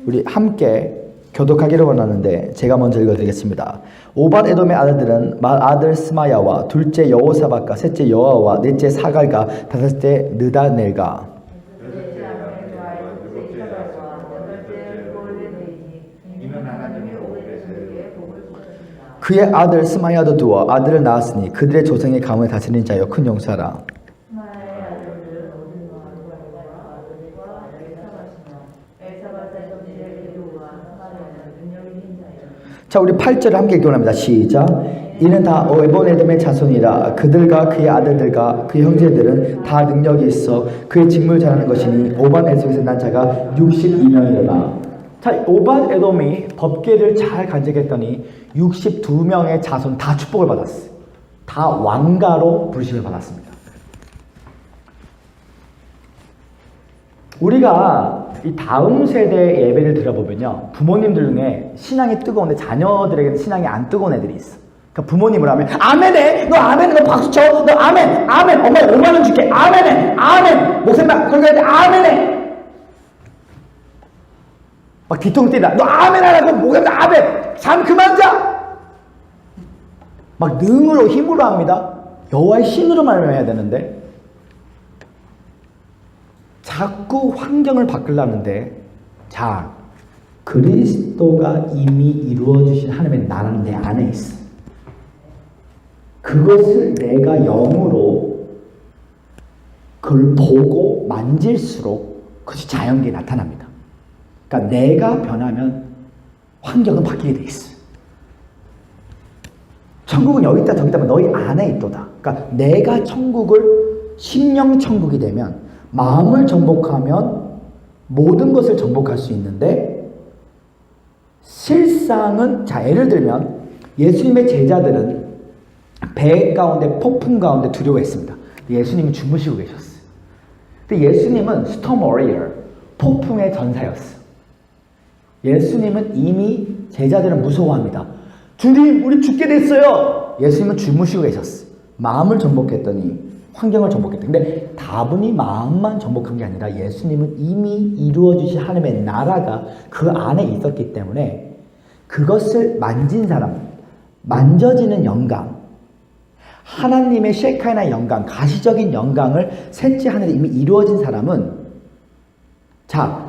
우리 함께 교독하기를 원하는데 제가 먼저 읽어드리겠습니다. 오밧에돔의 아들들은 아들 스마야와 둘째 여호사밧과 셋째 여호와와 넷째 사갈과 다섯째 느다넬과 그의 아들 스마야도 두어 아들을 낳았으니 그들의 조상의 가문을 다스리는 자여 큰 용사라. 자, 우리 8절을 함께 읽어봅니다. 시작. 이는 다 오베데돔의 자손이라. 그들과 그의 아들들과 그의 형제들은 다 능력이 있어 그의 직무를 잘하는 것이니 오밧에돔에서 난 자가 62명이로라. 자, 오밧에돔이 법궤를 잘 간직했더니 62명의 자손 다 축복을 받았어요. 다 왕가로 부르심을 받았습니다. 우리가 이 다음 세대 예배를 들어보면요, 부모님들 중에 신앙이 뜨거운데 자녀들에게는 신앙이 안 뜨거운 애들이 있어. 그러니까 부모님을 하면 아멘해, 너 아멘, 너 박수 쳐, 너 아멘, 아멘, 엄마 5만 원 줄게, 아멘해, 아멘, 목사님 그러니까 아멘해. 막 뒤통수 뛰다, 너 아멘 하라고 목사님 아멘, 잠 그만 자. 막 능으로 힘으로 합니다. 여호와의 신으로 말해야 되는데. 자꾸 환경을 바꾸려는데, 자, 그리스도가 이미 이루어주신 하나님의 나라는 내 안에 있어. 그것을 내가 영으로 그걸 보고 만질수록 그것이 자연계에 나타납니다. 그러니까 내가 변하면 환경은 바뀌게 돼 있어. 천국은 여기 있다 저기 있다 너희 안에 있도다. 그러니까 내가 천국을 심령 천국이 되면 마음을 정복하면 모든 것을 정복할 수 있는데, 실상은, 자, 예를 들면 예수님의 제자들은 배 가운데 폭풍 가운데 두려워했습니다. 예수님이 주무시고 계셨어요. 근데 예수님은 스톰 워리어, 폭풍의 전사였어요. 예수님은 이미 제자들은 무서워합니다. 주님, 우리 죽게 됐어요. 예수님은 주무시고 계셨어요. 마음을 정복했더니 환경을 정복했다. 근데 다분히 마음만 정복한 게 아니라 예수님은 이미 이루어주신 하나님의 나라가 그 안에 있었기 때문에 그것을 만진 사람, 만져지는 영광, 하나님의 셰카이나 영광, 가시적인 영광을 셋째 하늘에 이미 이루어진 사람은, 자,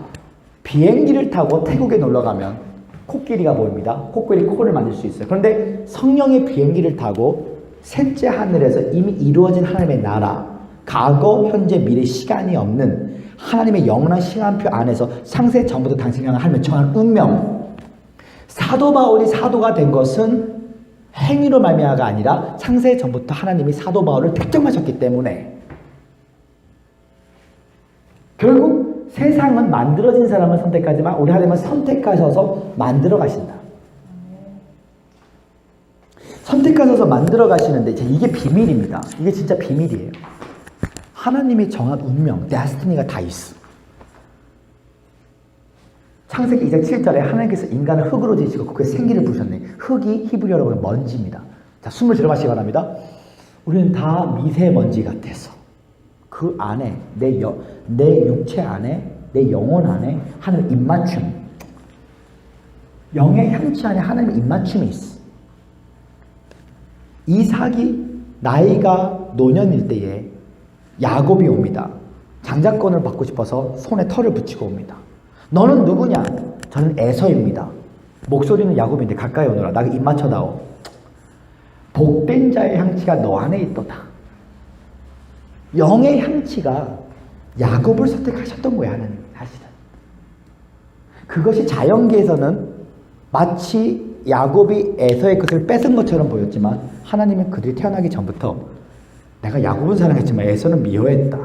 비행기를 타고 태국에 놀러 가면 코끼리가 보입니다. 코끼리 코를 만질 수 있어요. 그런데 성령의 비행기를 타고 셋째 하늘에서 이미 이루어진 하나님의 나라, 과거, 현재, 미래, 시간이 없는 하나님의 영원한 시간표 안에서 상세 전부터 당신을 향한 하나님의 정한 운명. 사도 바울이 사도가 된 것은 행위로 말미암아가 아니라 상세 전부터 하나님이 사도 바울을 택정하셨기 때문에 결국 세상은 만들어진 사람을 선택하지만 우리 하나님은 선택하셔서 만들어 가신다. 선택하셔서 만들어 가시는데 이게 비밀입니다. 이게 진짜 비밀이에요. 하나님이 정한 운명, 데스티니가 다 있어. 창세기 2장 7절에 하나님께서 인간을 흙으로 지으시고 거기에 생기를 부으셨네. 흙이 히브리어로 보면 먼지입니다. 자, 숨을 들어마시기 바랍니다. 우리는 다 미세먼지 같아서 그 안에 내 육체 안에, 내 영혼 안에 하나님의 입맞춤, 영의 향취 안에 하나님의 입맞춤이 있어. 이삭이 나이가 노년일 때에 야곱이 옵니다. 장자권을 받고 싶어서 손에 털을 붙이고 옵니다. 너는 누구냐? 저는 에서입니다. 목소리는 야곱인데 가까이 오너라. 나에게 입 맞춰다오. 복된 자의 향취가 너 안에 있도다. 영의 향취가 야곱을 선택하셨던 거야, 하나님. 사실은. 그것이 자연계에서는 마치 야곱이 에서의 것을 뺏은 것처럼 보였지만 하나님은 그들이 태어나기 전부터 내가 야곱은 사랑했지만 에서는 미워했다.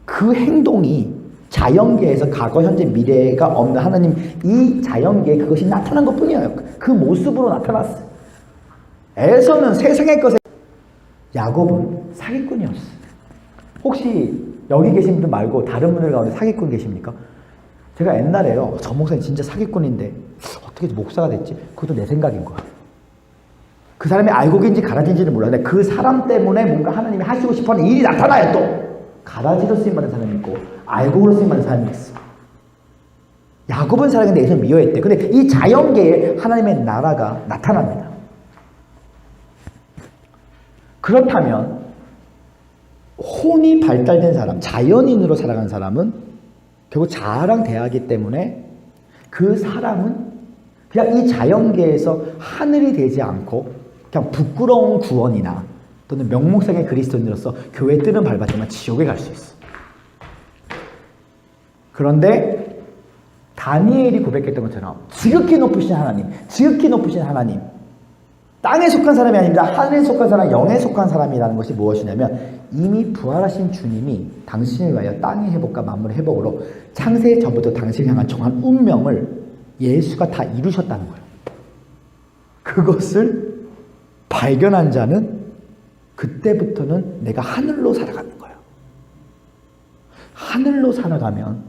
그 행동이 자연계에서 과거, 현재, 미래가 없는 하나님, 이 자연계에 그것이 나타난 것 뿐이에요. 그 모습으로 나타났어요. 에서는 세상의 것에, 야곱은 사기꾼이었어요. 혹시 여기 계신 분들 말고 다른 분들 가운데 사기꾼 계십니까? 제가 옛날에요, 저 목사님 진짜 사기꾼인데 어떻게 목사가 됐지? 그것도 내 생각인 거야. 그 사람이 알고인지 가라진지는 몰라. 근데 그 사람 때문에 뭔가 하나님이 하시고 싶어하는 일이 나타나요. 또 가라지로 쓰임받은 사람이 있고 알곡으로 쓰임받은 사람이 있어. 야곱은 사랑했는데 에서는 미워했대. 근데 이 자연계에 하나님의 나라가 나타납니다. 그렇다면 혼이 발달된 사람, 자연인으로 살아가는 사람은 결국 자아랑 대하기 때문에 그 사람은 그냥 이 자연계에서 하늘이 되지 않고 그냥 부끄러운 구원이나 또는 명목상의 그리스도인으로서 교회 뜰은 밟았지만 지옥에 갈 수 있어. 그런데 다니엘이 고백했던 것처럼 지극히 높으신 하나님, 지극히 높으신 하나님, 땅에 속한 사람이 아닙니다. 하늘에 속한 사람, 영에 속한 사람이라는 것이 무엇이냐면 이미 부활하신 주님이 당신을 위하여 땅의 회복과 만물의 회복으로 창세 전부터 당신을 향한 정한 운명을 예수가 다 이루셨다는 거예요. 그것을 발견한 자는 그때부터는 내가 하늘로 살아가는 거예요. 하늘로 살아가면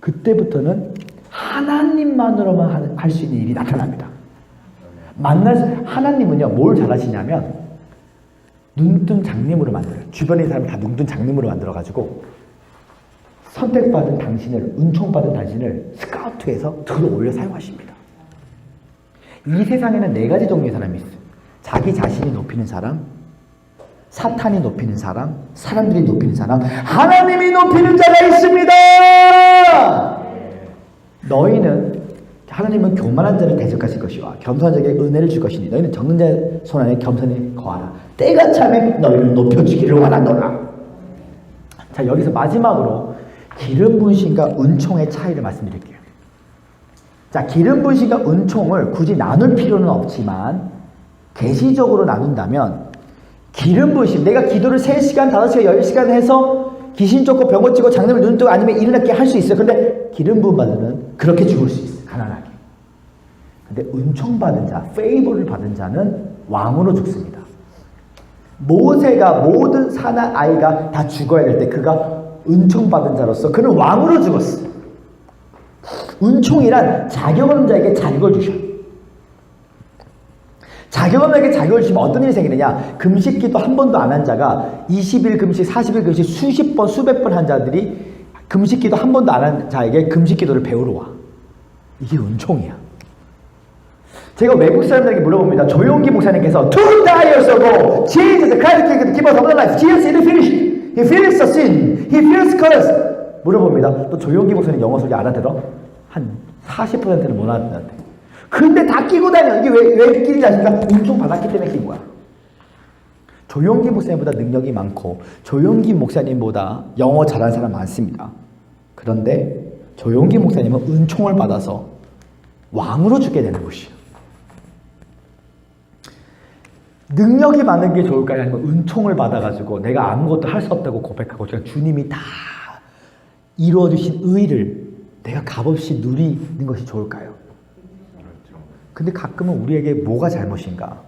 그때부터는 하나님만으로만 할 수 있는 일이 나타납니다. 하나님은요, 뭘 잘하시냐면 눈뜬 장님으로 만들어요. 주변에 사람을 다 눈뜬 장님으로 만들어가지고 선택받은 당신을, 은총받은 당신을 스카우트해서 들어올려 사용하십니다. 이 세상에는 4가지 종류의 사람이 있어요. 자기 자신이 높이는 사람, 사탄이 높이는 사람, 사람들이 높이는 사람, 하나님이 높이는 자가 있습니다. 너희는, 하나님은 교만한 자를 대적하실 것이와 겸손한 자에게 은혜를 줄 것이니 너희는 적는 자의 손 안에 겸손히 거하라. 때가 차면 너희를 높여주기를 원하노라. 자, 여기서 마지막으로 기름 부으심과 은총의 차이를 말씀드릴게요. 자, 기름 부으심과 은총을 굳이 나눌 필요는 없지만 계시적으로 나눈다면 기름 부으심, 내가 기도를 3시간, 5시간, 10시간 해서 귀신 쫓고 병 고치고 장님을 눈 뜨고 아니면 일어나게 할 수 있어요. 근데 기름 부음 받으면 그렇게 죽을 수 있어요. 가난하게. 근데 은총 받은 자, 페이버를 받은 자는 왕으로 죽습니다. 모세가 모든 사나 아이가 다 죽어야 될 때 그가 은총받은 자로서 그는 왕으로 죽었어. 은총이란 자격 없는 자에게 자격을 주셔. 자격 없는 자에게 자격을 주시면 어떤 일이 생기느냐. 금식기도 한 번도 안 한 자가 20일 금식, 40일 금식 수십 번, 수백 번 한 자들이 금식기도 한 번도 안 한 자에게 금식기도를 배우러 와. 이게 은총이야. 제가 외국 사람들에게 물어봅니다. 조용기 목사님께서 2 years ago, Jesus Christ give us eternal life. Jesus is finished. He feels the sin. He feels curse. 물어봅니다. 또 조용기 목사님 영어 소리 알아들어? 한 40%는 못 알아듣는데. 근데 다 끼고 다녀. 이게 왜 끼는지 아십니까? 은총 받았기 때문에 낀 거야. 조용기 목사님보다 능력이 많고 조용기 목사님보다 영어 잘하는 사람 많습니다. 그런데 조용기 목사님은 은총을 받아서 왕으로 죽게 되는 것이에요. 능력이 많은 게 좋을까요? 아니면 은총을 받아가지고 내가 아무것도 할 수 없다고 고백하고 그냥 주님이 다 이루어주신 의를 내가 값없이 누리는 것이 좋을까요? 근데 가끔은 우리에게 뭐가 잘못인가?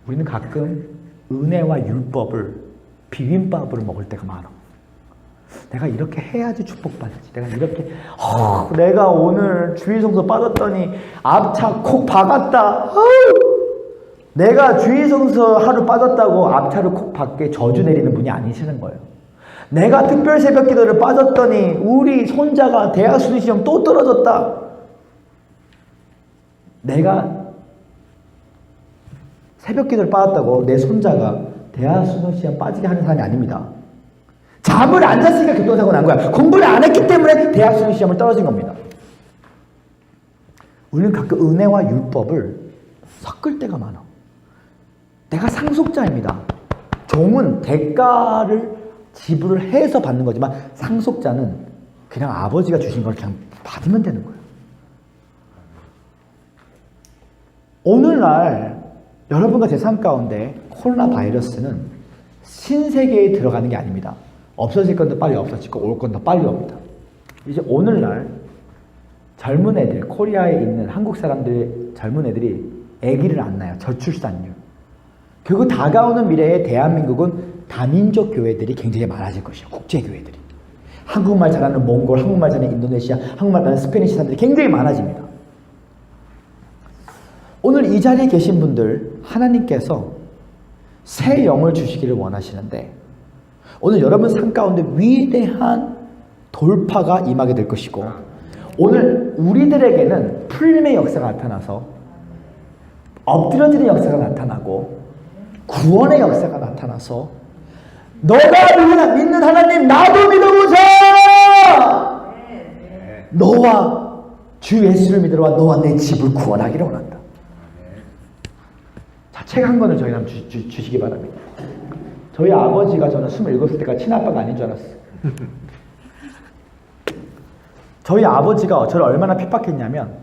우리는 가끔 은혜와 율법을 비빔밥으로 먹을 때가 많아. 내가 이렇게 해야지 축복받지. 내가 이렇게 내가 오늘 주일성서 빠졌더니 앞차 콕 박았다. 내가 주일성서 하루 빠졌다고 앞차를 콕 박게 저주 내리는 분이 아니시는 거예요. 내가 특별 새벽 기도를 빠졌더니 우리 손자가 대학 수능 시험 또 떨어졌다. 내가 새벽 기도를 빠졌다고 내 손자가 대학 수능 시험 빠지게 하는 사람이 아닙니다. 잠을 안 잤으니까 교통사고 난 거야. 공부를 안 했기 때문에 대학 수능 시험을 떨어진 겁니다. 우리는 가끔 은혜와 율법을 섞을 때가 많아. 내가 상속자입니다. 종은 대가를 지불을 해서 받는 거지만 상속자는 그냥 아버지가 주신 걸 그냥 받으면 되는 거예요. 오늘날 여러분과 제 삶 가운데 코로나 바이러스는 신세계에 들어가는 게 아닙니다. 없어질 건 더 빨리 없어지고 올 건 더 빨리 옵니다. 이제 오늘날 젊은 애들, 코리아에 있는 한국 사람들의 젊은 애들이 아기를 안 낳아요. 저출산율. 그리고 다가오는 미래에 대한민국은 다민족 교회들이 굉장히 많아질 것이에요. 국제교회들이. 한국말 잘하는 몽골, 한국말 잘하는 인도네시아, 한국말 잘하는 스페니시 사람들이 굉장히 많아집니다. 오늘 이 자리에 계신 분들 하나님께서 새 영을 주시기를 원하시는데 오늘 여러분 삶 가운데 위대한 돌파가 임하게 될 것이고 오늘 우리들에게는 풀림의 역사가 나타나서 엎드려지는 역사가 나타나고 구원의 역사가 나타나서 너가 믿는 하나님 나도 믿어보자! 너와 주 예수를 믿으러 너와 내 집을 구원하기를 원한다. 자, 책 한 권을 저희한테 주시기 바랍니다. 저희 아버지가 저는 27살 때까지 친아빠가 아닌 줄 알았어요. 저희 아버지가 저를 얼마나 핍박했냐면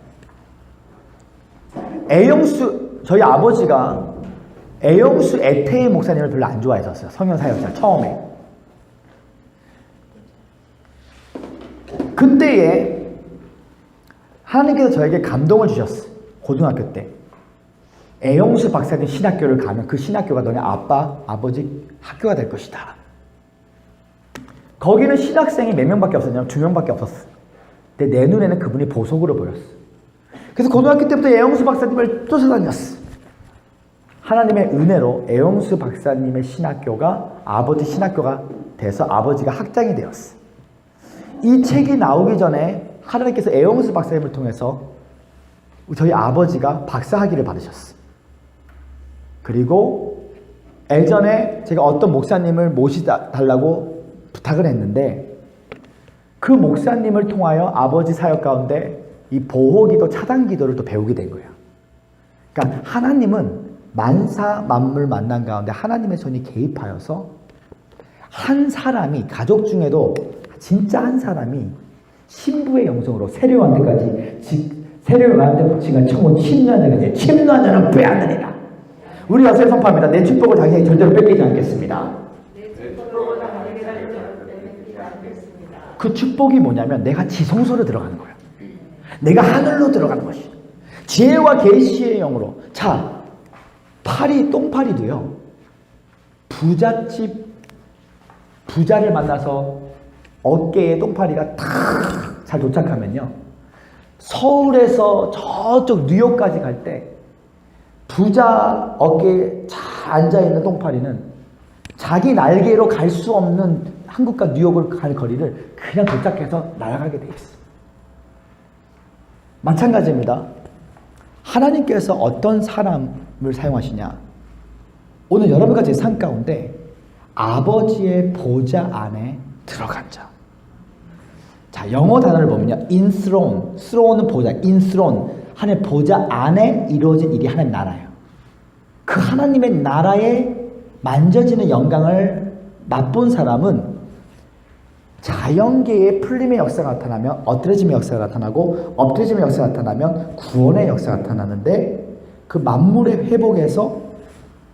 저희 아버지가 애용수 에테이 목사님을 별로 안 좋아했었어요. 성현사역자 처음에. 그때에 하나님께서 저에게 감동을 주셨어요. 고등학교 때. 애용수 박사님 신학교를 가면 그 신학교가 너네 아버지 학교가 될 것이다. 거기는 신학생이 몇 명밖에 없었냐면 2명밖에 없었어. 근데 내 눈에는 그분이 보석으로 보였어. 그래서 고등학교 때부터 애용수 박사님을 쫓아다녔어. 하나님의 은혜로 애용수 박사님의 신학교가 아버지 신학교가 돼서 아버지가 학장이 되었어. 이 책이 나오기 전에 하나님께서 애용수 박사님을 통해서 저희 아버지가 박사학위를 받으셨어. 그리고 예전에 제가 어떤 목사님을 모시달라고 부탁을 했는데 그 목사님을 통하여 아버지 사역 가운데 이 보호기도 차단기도를 또 배우게 된 거야. 그러니까 하나님은 만사 만물 만난 가운데 하나님의 손이 개입하여서 한 사람이 가족 중에도 진짜 한 사람이 신부의 영성으로 세례요한테까지 세례요한테 붙이가 청혼 침노한 자는 빼앗느니라. 우리 여세 선포합니다. 내 축복을 당신에게 절대로 뺏기지 않겠습니다. 그 축복이 뭐냐면 내가 지성소로 들어가는 거야. 내가 하늘로 들어가는 것이. 지혜와 계시의 영으로. 자, 똥파리도요. 부자를 만나서 어깨에 똥파리가 탁 잘 도착하면요, 서울에서 저쪽 뉴욕까지 갈 때 부자 어깨에 잘 앉아있는 똥파리는 자기 날개로 갈 수 없는 한국과 뉴욕을 갈 거리를 그냥 도착해서 날아가게 돼 있어. 마찬가지입니다. 하나님께서 어떤 사람을 사용하시냐? 오늘 여러분과 제 삶 가운데 아버지의 보좌 안에 들어간 자. 자, 영어 단어를 보면요, enthroned, throne은 보좌, enthroned, 하나님의 보좌 안에 이루어진 일이 하나님 나라예요. 그 하나님의 나라에 만져지는 영광을 맛본 사람은 자연계의 풀림의 역사가 나타나면 엎드려짐의 역사가 나타나고, 엎드려짐의 역사가 나타나면 구원의 역사가 나타나는데, 그 만물의 회복에서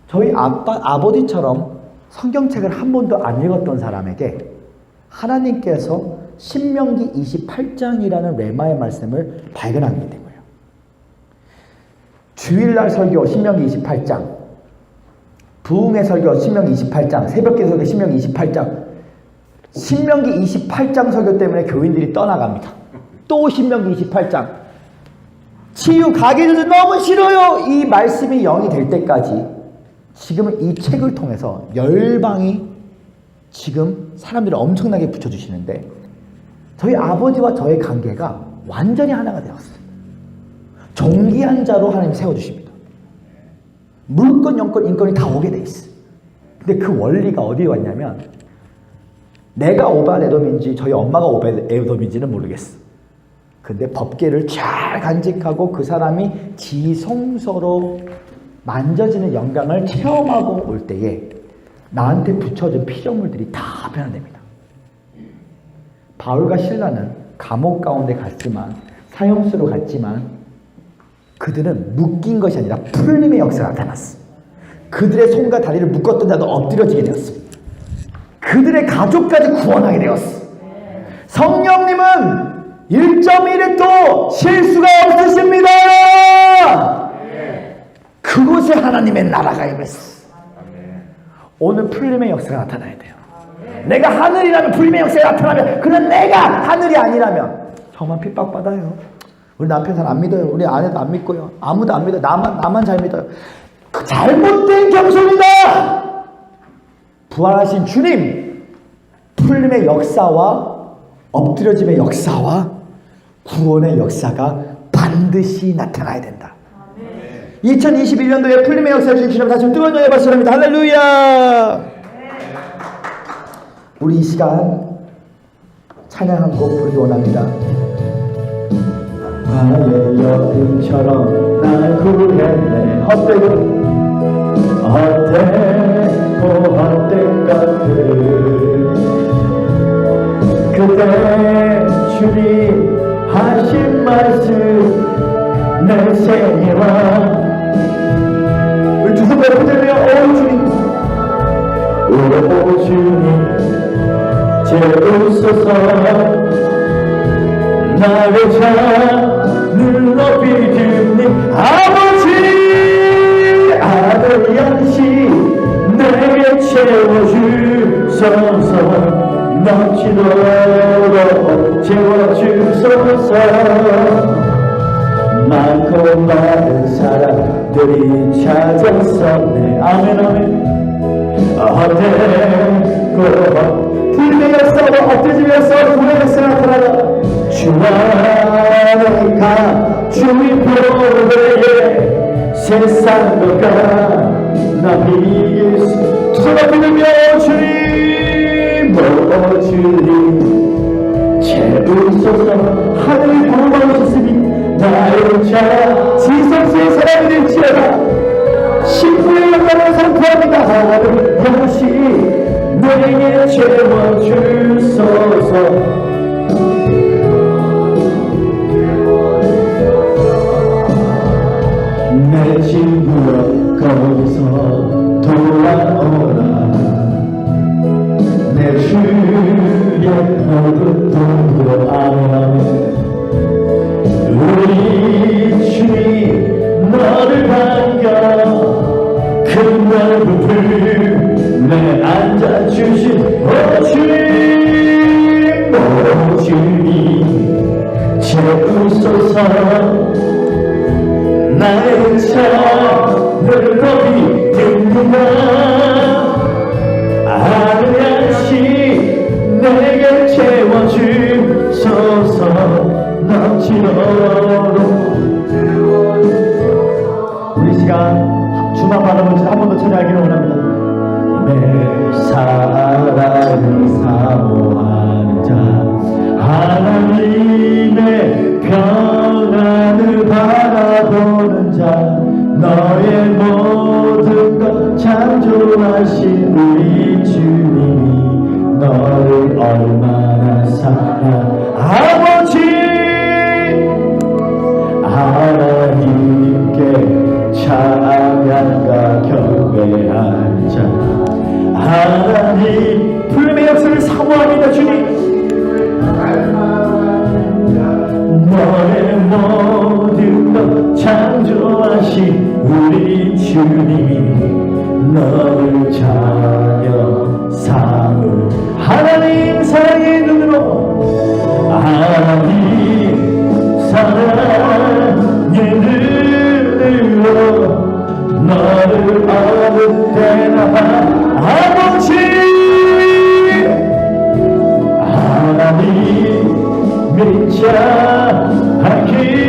저희 아버지처럼 성경책을 한 번도 안 읽었던 사람에게 하나님께서 신명기 28장이라는 레마의 말씀을 발견하게 된 거예요. 주일날 설교 신명기 28장, 부흥의 설교 신명기 28장, 새벽기도 설교 신명기 28장, 신명기 28장 설교 때문에 교인들이 떠나갑니다. 또 신명기 28장, 치유 가게 돼서 너무 싫어요, 이 말씀이 영이 될 때까지 지금은 이 책을 통해서 열방이 지금 사람들을 엄청나게 붙여주시는데, 저희 아버지와 저의 관계가 완전히 하나가 되었어요. 존귀한 자로 하나님 세워주십니다. 물권, 영권, 인권이 다 오게 돼 있어요. 근데 그 원리가 어디에 왔냐면, 내가 오베드돔인지 저희 엄마가 오베드돔인지는 모르겠어. 근데 법계를 잘 간직하고 그 사람이 지성소로 만져지는 영광을 체험하고 올 때에 나한테 붙여준 피조물들이 다 변화됩니다. 바울과 실라는 감옥 가운데 갔지만, 사형수로 갔지만, 그들은 묶인 것이 아니라 풀림의 역사가 나타났어. 그들의 손과 다리를 묶었던 자도 엎드려지게 되었어. 그들의 가족까지 구원하게 되었어. 성령님은 1.1획도 실수가 없으십니다. 그곳에 하나님의 나라가 임했어. 오늘 풀림의 역사가 나타나야 돼요. 내가 하늘이라면 풀림의 역사가 나타나면, 그런 내가 하늘이 아니라면 저만 핍박받아요. 우리 남편 잘 안 믿어요. 우리 아내도 안 믿고요. 아무도 안 믿어요. 나만 잘 믿어요. 그 잘못된 겸손이다. 부활하신 주님, 풀림의 역사와 엎드려짐의 역사와 구원의 역사가 반드시 나타나야 된다. 2021년도에 풀림의 역사를 주신 주님 다시 뜨거운 영광의 박수 드립니다. 할렐루야. 우리 이 시간 찬양 한 곡 부르기 원합니다. 나의 여인처럼 날 구했네. 헛되고 헛된 것들, 그때 주님 하신 말씀 내 생애와, 우리 두 손을 흔들며 오 주님, 오 주님 제우소서, 나의 잔을 높이 듭니 아버지, 아들 양식 내게 채워주소서, 넘치도록 채워주소서. 많고 많은 사람들이 찾았었네. 아멘 아멘. 헛되고 풀림의 역사와 엎드짐의 역사와 구원의 역사가 나타나라. 주 안에 가 주의 보배에 세상과 나 비길 수. 두 손 앞에 들며 주님, 오 주님 채우소서. 하늘이 보호받으셨으니 나의 자 지성소의 사람이 될지어다. 신부의 영광을 선포합니다. 하늘 다시 내게 채워주소서. 내 친구여 거기서 돌아오라. 내 주의 넓은 동으로. 아멘 아멘. 우리 주님 너를 반겨 그 넓은 품 앉아주신 주님 채우소서 나의 차를 거기 듭니다 하늘 양식 내게 채워주소서 넘치도록 우리 시간 주만 바라보지 한 번 더 찬양하기를 원합니다. 내 사랑을 사모하는 자 하나님의 평안을 바라보는 자 너의 모든 것 창조하신 우리 주님이 너를 얼마나 사랑 아버지 하나님께 찬양과 경배하는 자 하나님 불의 역사를 사모합니다. 주님 너의 모든 것 창조하신 우리 주님이 너를 자녀 삼을 하나님 사랑의 눈으로 하나님 사랑의 눈으로 너를 어느 때나 아버지 하나님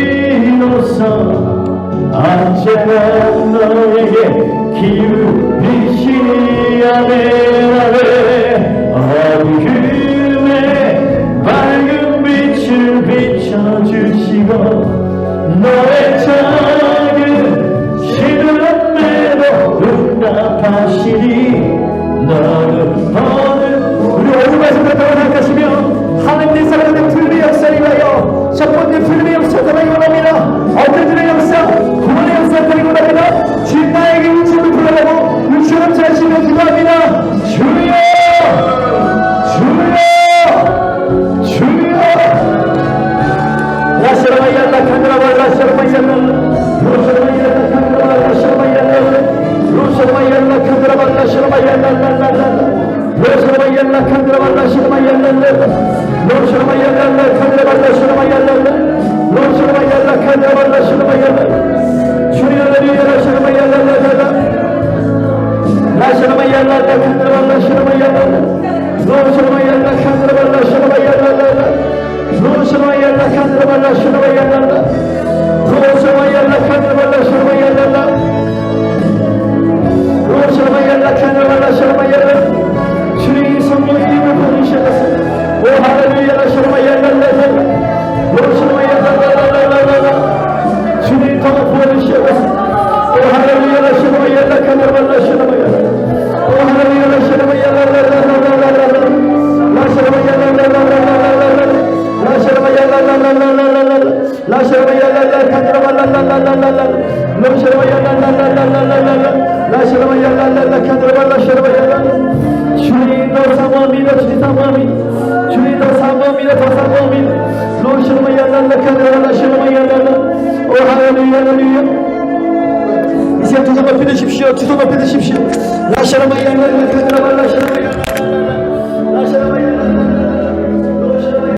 믿자하기로서 언제나 너에게 기울이시니 아멘 어둠에 밝은 빛을 비춰주시고 너의 작은 시름에도 응답하시니 너는 우리 어둠에서 그렇다고 생각하시며 하나님의 사랑하는 불의 역사를 위하여 첫 번째 불의 역사 드리기 원합니다. 어떤 역사, 구원의 역사 드리기 원합니다. 주님 나에게 의심을 불러내고 의심을 자시며 기도합니다. 주여 주여 주여 라시라마이알라 카드라바 라시라마이알라 로시라마이알라 카드라바 라시라마이알라 로시라마이알라 카드라바 라시라마이알라 로시라마이알라 카드라바 라시라마이알라 로시라마이알라 카드라바 라시라마이알라 로시라마이알라 카드라바 라시라마이알라 주님 할렐루야 라시라마이알라 라시라마이알라 카드라바 라시라마이알라 로시라마이알라 카드라바 라시라마이알라 로시라마이알라 카드라바 라시라마이알라 로시라마이알라 카드라바 라시라마이알라 로시라마이알라 카드라바 라시라마이알라 주님 성령의 힘을 보내주셔서 오 할렐루야 라시라마이알라 로시라마이알라 주님 더 보내주셔서 오 할렐루야 라시라마이알라 카드라바 라시라마이알라 오 할렐루야 라시라마이알라 주님 더 사모합니다. 주님 사모합니다. 주님 더 사모합니다. 더 사모합니다. 로시라마이알라 카드라바 라시라마이알라 오 할렐루야 할렐루야 이 시간 두 손 높이 드십시오. 두 손 높이 드십시오. 라시라마이알라 카드라바 라시라마이알라